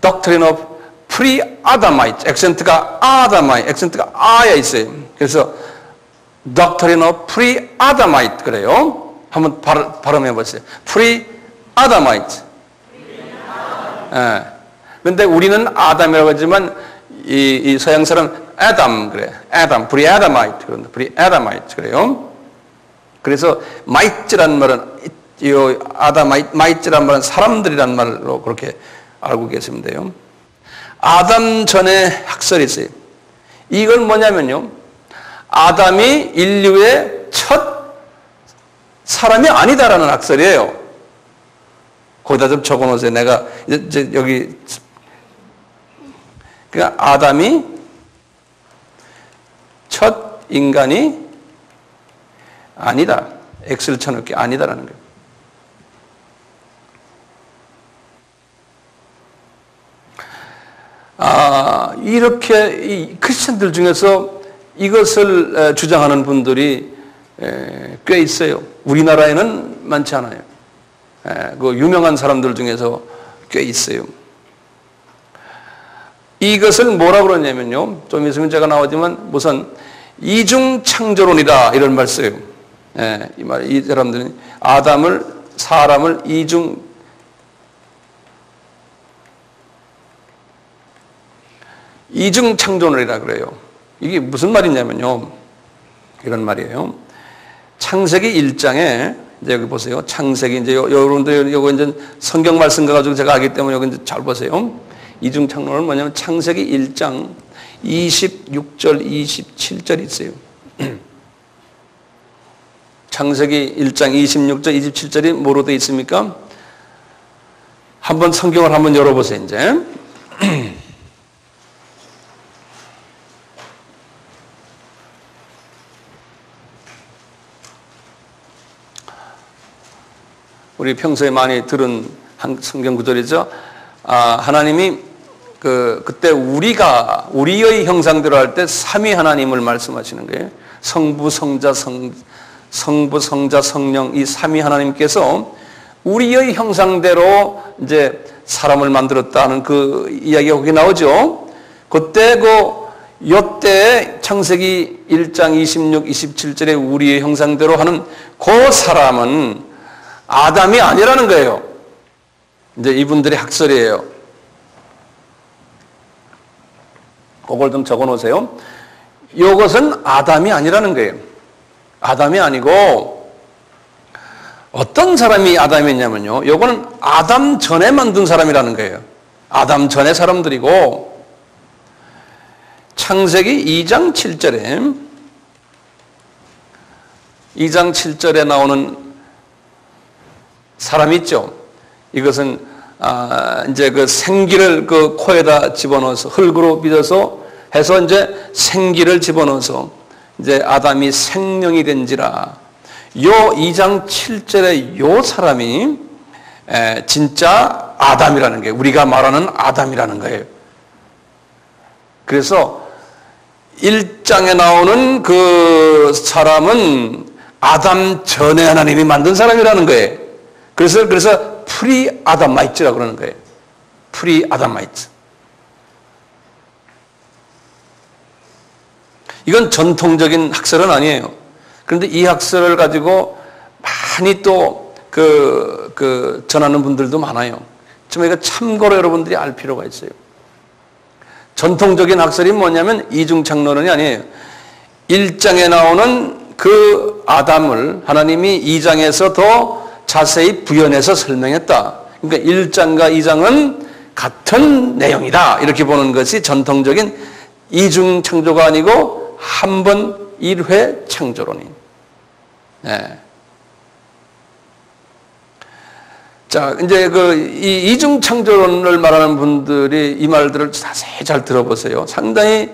Doctrine of Pre-Adamite, 액센트가 아다마이, 액센트가 아야 있어요. 그래서 Doctrine of Pre-Adamite 그래요. 한번 발음해 보세요. Pre-Adamite. 예. 근데 우리는 아담이라고 하지만 이 서양 사람 아담 그래. 아담, Pre-Adamite 그런다. Pre-Adamite 그래요. 그래서 마이트란 말은 이 아다마이트란 말은 사람들이란 말로 그렇게 알고 계시면 돼요. 아담 전에 학설이 있어요. 이건 뭐냐면요. 아담이 인류의 첫 사람이 아니다라는 학설이에요. 거기다 좀 적어 놓으세요. 내가 이제 여기 그러니까 아담이 첫 인간이 아니다. X를 쳐놓기 아니다라는 거예요. 이렇게 이 크리스천들 중에서 이것을 주장하는 분들이 꽤 있어요. 우리나라에는 많지 않아요. 그 유명한 사람들 중에서 꽤 있어요. 이것을 뭐라고 그러냐면요. 좀 있으면 제가 나오지만 무슨 이중창조론이다 이런 말 써요. 이 사람들은 사람을 이중창조론이라 그래요. 이게 무슨 말이냐면요. 이런 말이에요. 창세기 1장에 이제 여기 보세요. 창세기 이제 여러분들 이거 이제 성경 말씀 가지고 제가 하기 때문에 여기 이제 잘 보세요. 이중창론은 뭐냐면 창세기 1장 26절 27절 있어요. 창세기 1장 26절 27절이 뭐로 되어 있습니까? 한번 성경을 한번 열어보세요. 이제 우리 평소에 많이 들은 성경 구절이죠. 하나님이 그때 우리의 형상대로 할 때 삼위 하나님을 말씀하시는 거예요. 성부, 성자, 성령 이 삼위 하나님께서 우리의 형상대로 이제 사람을 만들었다는 그 이야기가 거기 나오죠. 그때 요때 창세기 1장 26, 27절에 우리의 형상대로 하는 그 사람은 아담이 아니라는 거예요. 이제 이분들의 학설이에요. 그걸 좀 적어 놓으세요. 이것은 아담이 아니라는 거예요. 아담이 아니고 어떤 사람이 아담이냐면요. 이거는 아담 전에 만든 사람이라는 거예요. 아담 전의 사람들이고 창세기 2장 7절에 나오는 사람 있죠. 이것은 이제 그 생기를 그 코에다 집어넣어서 흙으로 빚어서 해서 이제 생기를 집어넣어서 이제 아담이 생명이 된지라. 요 2장 7절에 요 사람이 진짜 아담이라는 게 우리가 말하는 아담이라는 거예요. 그래서 1장에 나오는 그 사람은 아담 전에 하나님이 만든 사람이라는 거예요. 그래서 프리-아담마이트라고 그러는 거예요. 프리-아담마이트. 이건 전통적인 학설은 아니에요. 그런데 이 학설을 가지고 많이 또 전하는 분들도 많아요. 좀 이거 참고로 여러분들이 알 필요가 있어요. 전통적인 학설이 뭐냐면 이중창론이 아니에요. 1장에 나오는 그 아담을 하나님이 2장에서 더 자세히 부연해서 설명했다. 그러니까 1장과 2장은 같은 내용이다. 이렇게 보는 것이 전통적인 이중 창조가 아니고 한 번 1회 창조론이. 네. 자, 이제 이 이중 창조론을 말하는 분들이 이 말들을 자세히 잘 들어보세요. 상당히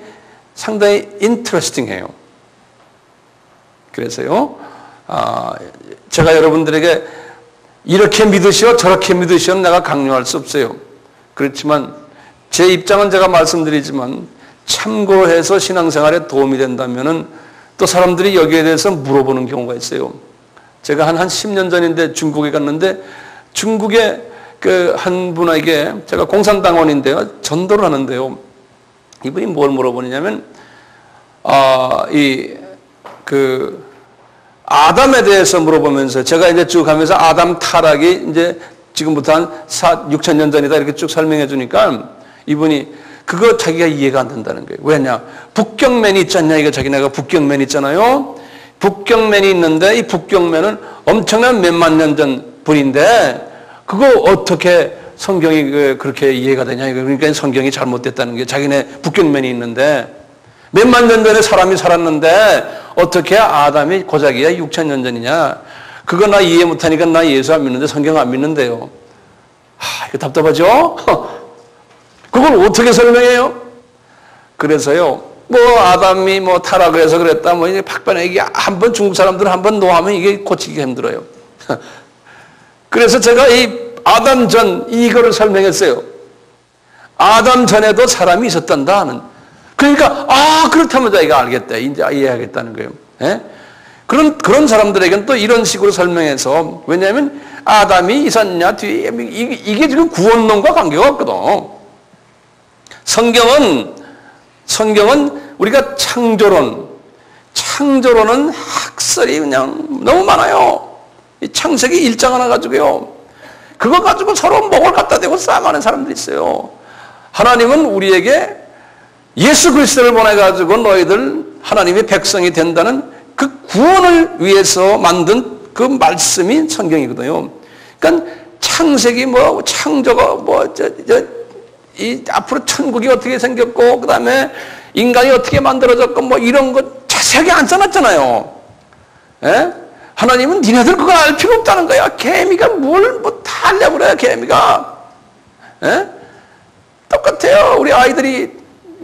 인트레스팅해요. 그래서요, 제가 여러분들에게 이렇게 믿으시오 저렇게 믿으시오는 내가 강요할 수 없어요. 그렇지만 제 입장은 제가 말씀드리지만 참고해서 신앙생활에 도움이 된다면은 또 사람들이 여기에 대해서 물어보는 경우가 있어요. 제가 한 10년 전인데 중국에 갔는데 중국의 그 한 분에게 제가 공산당원인데요. 전도를 하는데요. 이분이 뭘 물어보느냐면 아담에 대해서 물어보면서 제가 이제 쭉 하면서 아담 타락이 이제 지금부터 한 6,000년 전이다 이렇게 쭉 설명해 주니까 이분이 그거 자기가 이해가 안 된다는 거예요. 왜냐? 북경맨이 있지 않냐? 이거 자기네가 북경맨 있잖아요. 북경맨이 있는데 이 북경맨은 엄청난 몇만 년 전 분인데 그거 어떻게 성경이 그렇게 이해가 되냐? 그러니까 성경이 잘못됐다는 게 자기네 북경맨이 있는데 몇만 년 전에 사람이 살았는데 어떻게 아담이 고작이야 6,000년 전이냐? 그거 나 이해 못하니까 나 예수 안 믿는데 성경 안 믿는데요. 이거 답답하죠? 그걸 어떻게 설명해요? 그래서요, 아담이 타락을 해서 그랬다, 이게 박변해. 이게 한번 중국 사람들은 한번 노하면 이게 고치기 힘들어요. 그래서 제가 이 아담 전 이거를 설명했어요. 아담 전에도 사람이 있었단다 하는. 그러니까, 그렇다면 자기가 알겠다. 이제 이해하겠다는 거예요. 예? 그런 사람들에게는 또 이런 식으로 설명해서, 왜냐하면 아담이 있었냐, 뒤에, 이게 지금 구원론과 관계가 없거든. 성경은 우리가 창조론은 학설이 그냥 너무 많아요. 이 창세기 1장 하나 가지고요. 그거 가지고 서로 목을 갖다 대고 싸움하는 사람들이 있어요. 하나님은 우리에게 예수 그리스도를 보내가지고 너희들 하나님의 백성이 된다는 그 구원을 위해서 만든 그 말씀이 성경이거든요. 그러니까 창세기 창조가 이 앞으로 천국이 어떻게 생겼고 그 다음에 인간이 어떻게 만들어졌고 이런 거 자세하게 안 써놨잖아요. 예? 하나님은 니네들 그거 알 필요 없다는 거야. 개미가 뭘 다 하려고 그래 개미가. 예? 똑같아요. 우리 아이들이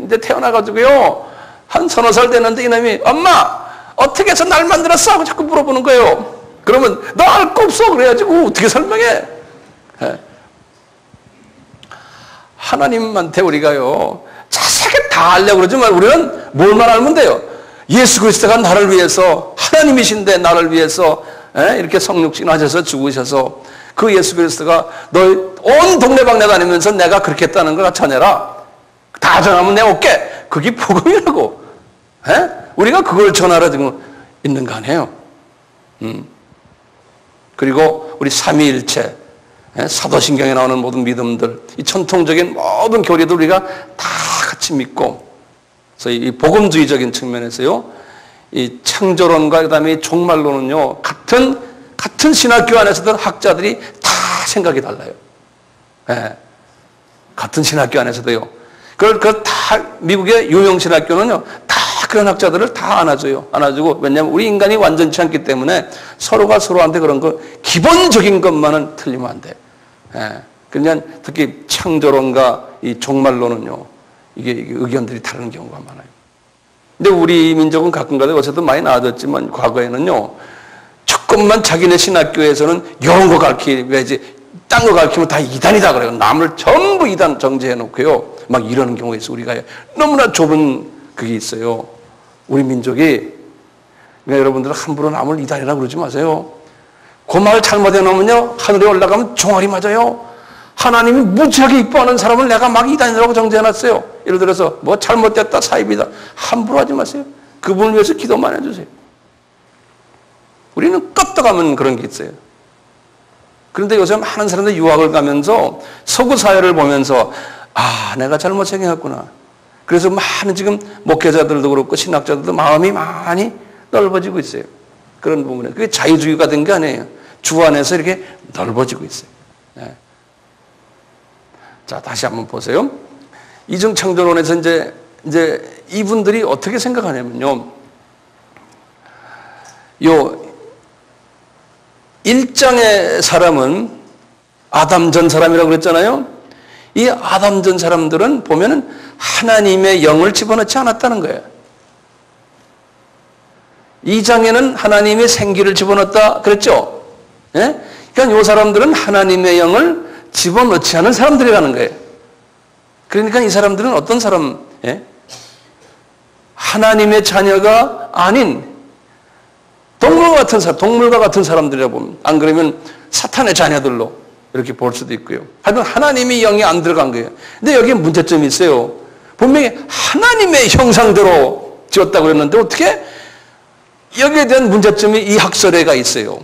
이제 태어나가지고요 한 서너 살 됐는데 이놈이 엄마 어떻게 해서 날 만들었어? 하고 자꾸 물어보는 거예요. 그러면 너 알 거 없어 그래야지 어떻게 설명해. 예? 하나님한테 우리가요 자세하게 다 알려고 그러지만 우리는 뭘만 알면 돼요. 예수 그리스도가 나를 위해서 하나님이신데 나를 위해서 이렇게 성육신 하셔서 죽으셔서 그 예수 그리스도가 너희 온 동네방네 다니면서 내가 그렇게 했다는 걸 전해라. 다 전하면 내가 올게. 그게 복음이라고. 우리가 그걸 전하러 지금 있는 거 아니에요. 그리고 우리 삼위일체 사도신경에 나오는 모든 믿음들, 이 전통적인 모든 교리도 우리가 다 같이 믿고, 그래서 이 복음주의적인 측면에서요, 이 창조론과 그다음에 이 종말론은요, 같은 신학교 안에서도 학자들이 다 생각이 달라요. 같은 신학교 안에서도요. 그걸 다 미국의 유명 신학교는요, 다 그런 학자들을 다 안아주고, 왜냐하면 우리 인간이 완전치 않기 때문에 서로가 서로한테 그런 거 기본적인 것만은 틀리면 안 돼. 그냥 특히 창조론과 이 종말론은요, 이게 의견들이 다른 경우가 많아요. 근데 우리 민족은 가끔가다 어쨌든 많이 나아졌지만 과거에는요, 조금만 자기네 신학교에서는 이런 거 가르치지, 딴 거 가르치면 다 이단이다 그래요. 남을 전부 이단 정죄해 놓고요. 막 이러는 경우가 있어요. 우리가 너무나 좁은 그게 있어요. 우리 민족이. 그러니까 여러분들 함부로 남을 이단이라고 그러지 마세요. 그 말 잘못해 놓으면요, 하늘에 올라가면 종아리 맞아요. 하나님이 무지하게 이뻐하는 사람을 내가 막 이단이라고 정죄해놨어요. 예를 들어서 잘못됐다, 사입이다. 함부로 하지 마세요. 그분을 위해서 기도만 해주세요. 우리는 껐다가면 그런 게 있어요. 그런데 요새 많은 사람들이 유학을 가면서 서구 사회를 보면서 내가 잘못 생각했구나. 그래서 많은 지금 목회자들도 그렇고 신학자들도 마음이 많이 넓어지고 있어요. 그런 부분에. 그게 자유주의가 된 게 아니에요. 주 안에서 이렇게 넓어지고 있어요. 네. 자, 다시 한번 보세요. 이중창조론에서 이제 이분들이 어떻게 생각하냐면요. 요 1장의 사람은 아담 전 사람이라고 그랬잖아요. 이 아담 전 사람들은 보면은 하나님의 영을 집어넣지 않았다는 거예요. 2장에는 하나님의 생기를 집어넣었다 그랬죠. 예? 그러니까 이 사람들은 하나님의 영을 집어넣지 않은 사람들이라는 거예요. 그러니까 이 사람들은 어떤 사람, 예? 하나님의 자녀가 아닌 동물과 같은 사람들이라 보면, 안 그러면 사탄의 자녀들로 이렇게 볼 수도 있고요. 하여튼 하나님의 영이 안 들어간 거예요. 근데 여기에 문제점이 있어요. 분명히 하나님의 형상대로 지었다고 그랬는데 어떻게 여기에 대한 문제점이 이 학설에가 있어요.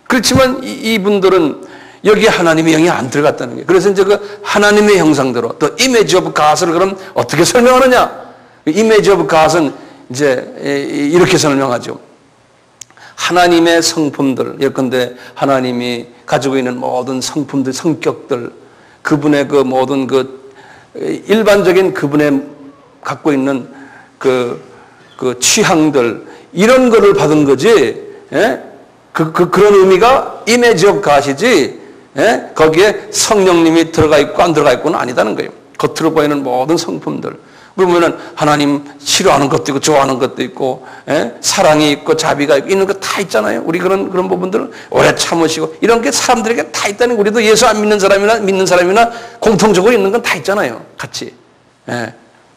그렇지만 이분들은 여기에 하나님의 영이 안 들어갔다는 거예요. 그래서 이제 그 하나님의 형상대로, 또 image of God을 그럼 어떻게 설명하느냐? image of God은 이제 이렇게 설명하죠. 하나님의 성품들, 예컨대 하나님이 가지고 있는 모든 성품들, 성격들, 그분의 그 모든 그 일반적인 그분의 갖고 있는 그 취향들, 이런 거를 받은 거지, 예? 그런 의미가 image of God이지, 예? 거기에 성령님이 들어가 있고 안 들어가 있고는 아니다는 거예요. 겉으로 보이는 모든 성품들. 그러면은 하나님 싫어하는 것도 있고 좋아하는 것도 있고, 예? 사랑이 있고 자비가 있고 있는 거 다 있잖아요. 우리 그런 부분들을 오래 참으시고 이런 게 사람들에게 다 있다는 거. 우리도 예수 안 믿는 사람이나 믿는 사람이나 공통적으로 있는 건 다 있잖아요. 같이. 예.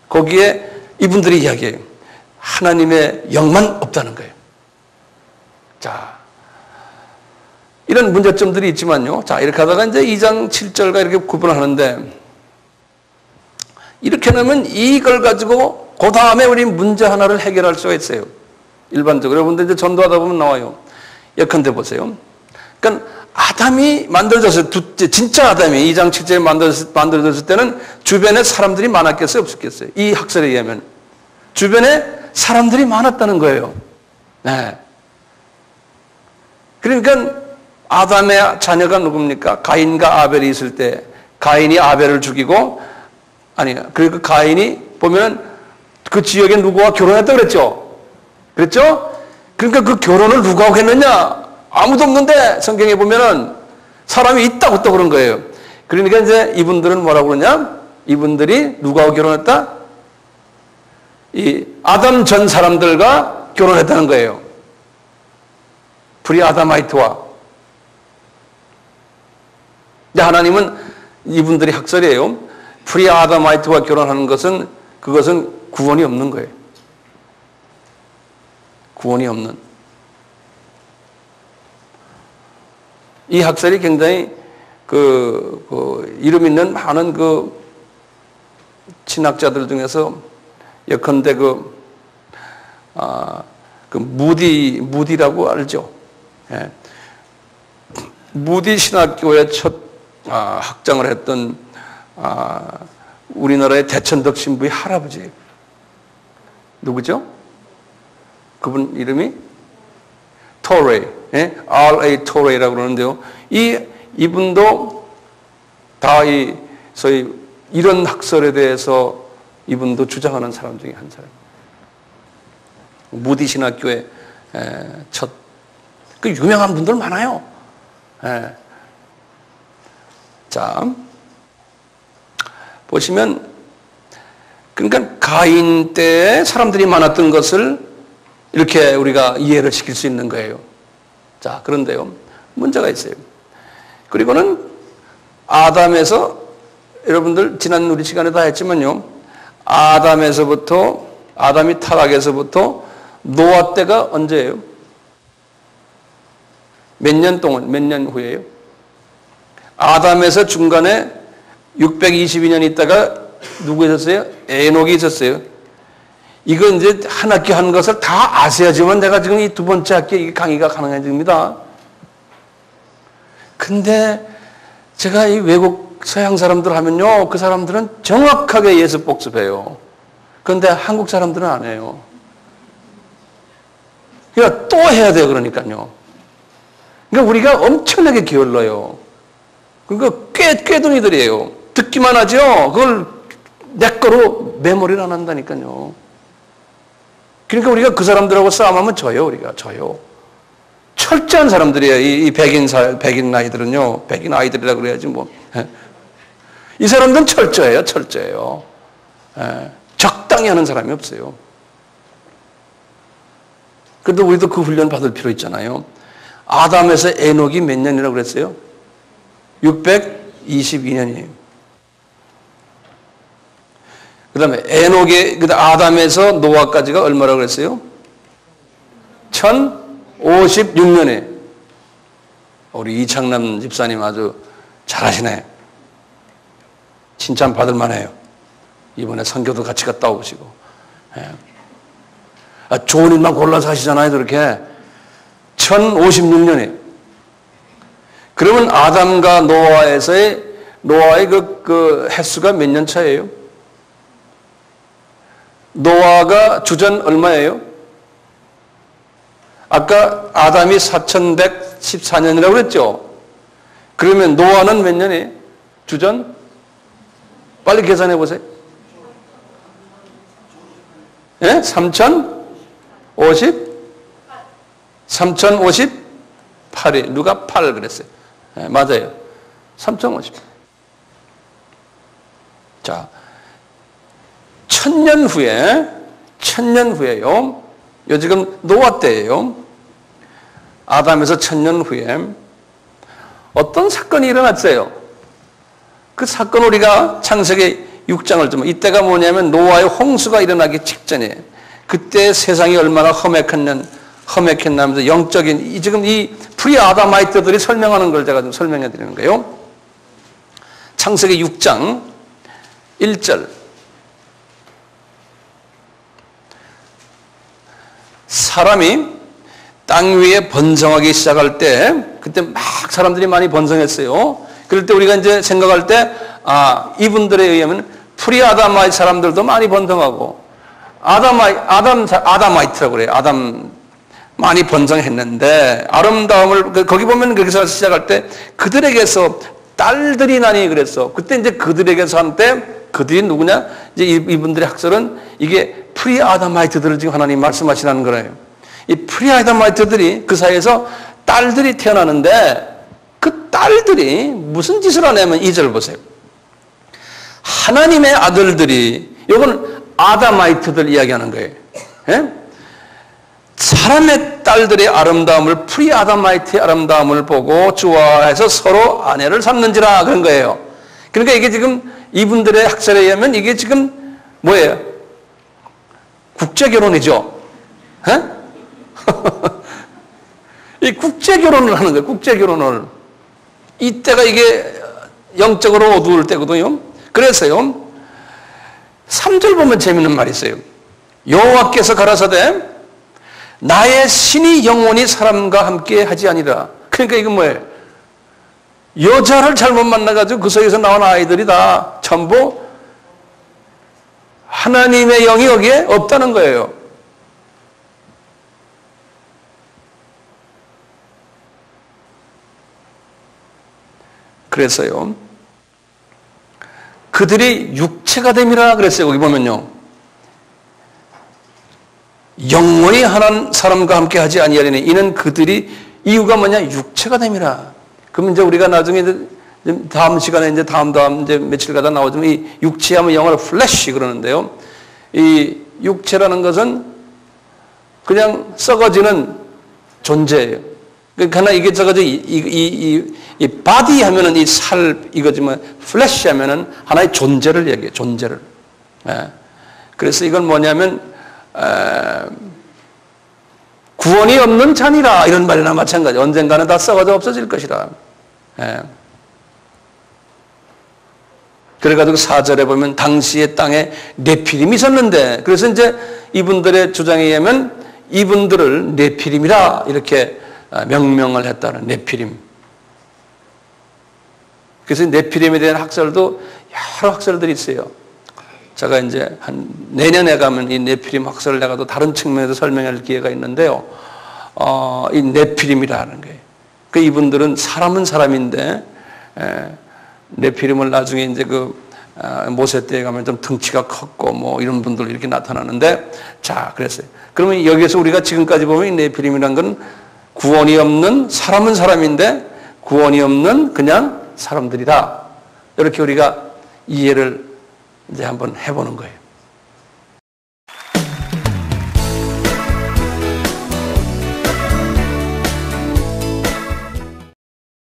거기에 이분들이 이야기해요. 하나님의 영만 없다는 거예요. 자, 이런 문제점들이 있지만요. 자, 이렇게 하다가 이제 2장 7절과 이렇게 구분을 하는데, 이렇게 놓으면 이걸 가지고 그 다음에 우리 문제 하나를 해결할 수가 있어요. 일반적으로. 여러분들 이제 전도하다 보면 나와요. 예컨대 보세요. 그러니까 아담이 만들어졌을 때, 진짜 아담이 2장 7절에 만들어졌을 때는 주변에 사람들이 많았겠어요? 없었겠어요? 이 학설에 의하면. 주변에 사람들이 많았다는 거예요. 네. 그러니까 아담의 자녀가 누굽니까? 가인과 아벨이 있을 때 가인이 아벨을 죽이고, 그리고 가인이 보면은 그 지역에 누구와 결혼했다고 그랬죠? 그랬죠? 그러니까 그 결혼을 누가 하겠느냐? 아무도 없는데 성경에 보면은 사람이 있다고 또 그런 거예요. 그러니까 이제 이분들은 뭐라고 그러냐? 이분들이 누구하고 결혼했다? 이 아담 전 사람들과 결혼했다는 거예요. 프리아다마이트와. 근데 하나님은 이분들이 학설이에요. 프리아다마이트와 결혼하는 그것은 구원이 없는 거예요. 구원이 없는. 이 학설이 굉장히 이름 있는 많은 신학자들 중에서 예컨대 무디라고 알죠? 예. 무디 신학교의 첫 학장을 했던 우리나라의 대천덕 신부의 할아버지 누구죠? 그분 이름이 토레이, 예? R.A. 토레이라고 그러는데요. 이분도 다 소위 이런 학설에 대해서 이분도 주장하는 사람 중에 한 사람. 무디 신학교의 첫 유명한 분들 많아요. 예. 자, 보시면 그러니까 가인 때 사람들이 많았던 것을 이렇게 우리가 이해를 시킬 수 있는 거예요. 자, 그런데요, 문제가 있어요. 그리고는 아담에서, 여러분들 지난 우리 시간에 다 했지만요, 아담이 타락에서부터 노아 때가 언제예요? 몇 년 후예요? 아담에서 중간에 622년 있다가 누구 있었어요? 에녹이 있었어요. 이거 이제 한 학기 한 것을 다 아셔야지만 내가 지금 이 두 번째 학기 강의가 가능해집니다. 근데 제가 이 외국 서양 사람들 하면요, 그 사람들은 정확하게 예습 복습해요. 그런데 한국 사람들은 안 해요. 그러니까 또 해야 돼요, 그러니까요. 그러니까 우리가 엄청나게 게을러요. 그러니까 꾀둥이들이에요. 듣기만 하죠. 그걸 내 거로 메모리를 안 한다니까요. 그러니까 우리가 그 사람들하고 싸움하면 져요. 철저한 사람들이에요. 이 백인 아이들은요. 백인 아이들이라고 그래야지 뭐. 이 사람들은 철저해요. 적당히 하는 사람이 없어요. 그런데 우리도 그 훈련 받을 필요 있잖아요. 아담에서 에녹이 몇 년이라고 그랬어요? 622년이에요. 그 다음에 에녹의, 아담에서 노아까지가 얼마라고 그랬어요? 1056년에. 우리 이창남 집사님 아주 잘하시네. 칭찬 받을 만해요. 이번에 선교도 같이 갔다 오시고. 예. 좋은 일만 골라서 하시잖아요, 그렇게. 1056년에. 그러면 아담과 노아의 그 횟수가 몇 년 차예요? 노아가 주전 얼마예요? 아까 아담이 4114년이라고 그랬죠? 그러면 노아는 몇 년이에요? 주전? 빨리 계산해 보세요. 예? 3058이. 누가 8 그랬어요? 예, 맞아요. 3058. 자, 1000년 후에요. 요 지금 노아 때예요. 아담에서 1000년 후에 어떤 사건이 일어났어요. 그 사건 우리가 창세기 6장을 좀, 이때가 뭐냐면 노아의 홍수가 일어나기 직전이에요. 그때 세상이 얼마나 험했겠냐면서 영적인, 지금 이 프리아다마이트들이 설명하는 걸 제가 좀 설명해 드리는 거예요. 창세기 6장 1절. 사람이 땅 위에 번성하기 시작할 때, 그때 막 사람들이 많이 번성했어요. 그럴 때 우리가 이제 생각할 때, 이분들에 의하면 프리아다마이트 사람들도 많이 번성하고, 아다마이트라고 그래요. 아담 많이 번성했는데, 아름다움을, 거기 보면 거기서 시작할 때, 그들에게서 딸들이 나니 그랬어. 그때 이제 그들에게서 한때, 그들이 누구냐? 이제 이분들의 학설은 이게 프리아다마이트들을 지금 하나님 말씀하시라는 거예요. 이 프리아다마이트들이 그 사이에서 딸들이 태어나는데 그 딸들이 무슨 짓을 하냐면 2절 보세요. 하나님의 아들들이, 이건 아다마이트들 이야기하는 거예요. 예? 사람의 딸들의 아름다움을, 프리아다마이트의 아름다움을 보고 좋아해서 서로 아내를 삼는지라, 그런 거예요. 그러니까 이게 지금 이분들의 학설에 의하면 이게 지금 뭐예요? 국제결혼이죠. 이 국제결혼을 하는 거예요. 국제결혼을. 이때가 이게 영적으로 어두울 때거든요. 그래서요, 3절 보면 재밌는 말이 있어요. 여호와께서 가라사대 나의 신이 영원히 사람과 함께 하지 아니라. 그러니까 이건 뭐예요? 여자를 잘못 만나가지고 그 속에서 나온 아이들이 다 전부 하나님의 영이 여기에 없다는 거예요. 그래서요, 그들이 육체가 됨이라 그랬어요. 거기 보면요, 영원히 한 사람과 함께 하지 아니하리니 이는 그들이, 이유가 뭐냐? 육체가 됨이라. 그럼 이제 우리가 나중에 다음 시간에 이제 다음 이제 며칠 가다 나오지만, 이 육체하면 영어로 플래시 그러는데요. 이 육체라는 것은 그냥 썩어지는 존재예요. 그러나 이게 썩어져, 이 바디 하면은 이 살, 이거지만 플래시 하면은 하나의 존재를 얘기해요. 존재를. 예. 그래서 이건 뭐냐면, 구원이 없는 잔이라, 이런 말이나 마찬가지. 언젠가는 다 썩어져 없어질 것이라. 예. 그래가지고 4절에 보면 당시의 땅에 네피림이 있었는데, 그래서 이제 이분들의 주장에 의하면 이분들을 네피림이라 이렇게 명명을 했다는, 네피림. 그래서 네피림에 대한 학설도 여러 학설들이 있어요. 제가 이제 한 내년에 가면 이 네피림 학설을 내가 또 다른 측면에서 설명할 기회가 있는데요. 이 네피림이라는 거예요. 그 이분들은 사람은 사람인데, 네피림을 나중에 이제 모세 때에 가면 좀 덩치가 컸고 뭐 이런 분들 이렇게 나타나는데, 자, 그랬어요. 그러면 여기에서 우리가 지금까지 보면 이 네피림이라는 건 구원이 없는, 사람은 사람인데 구원이 없는 그냥 사람들이다. 이렇게 우리가 이해를 이제 한번 해보는 거예요.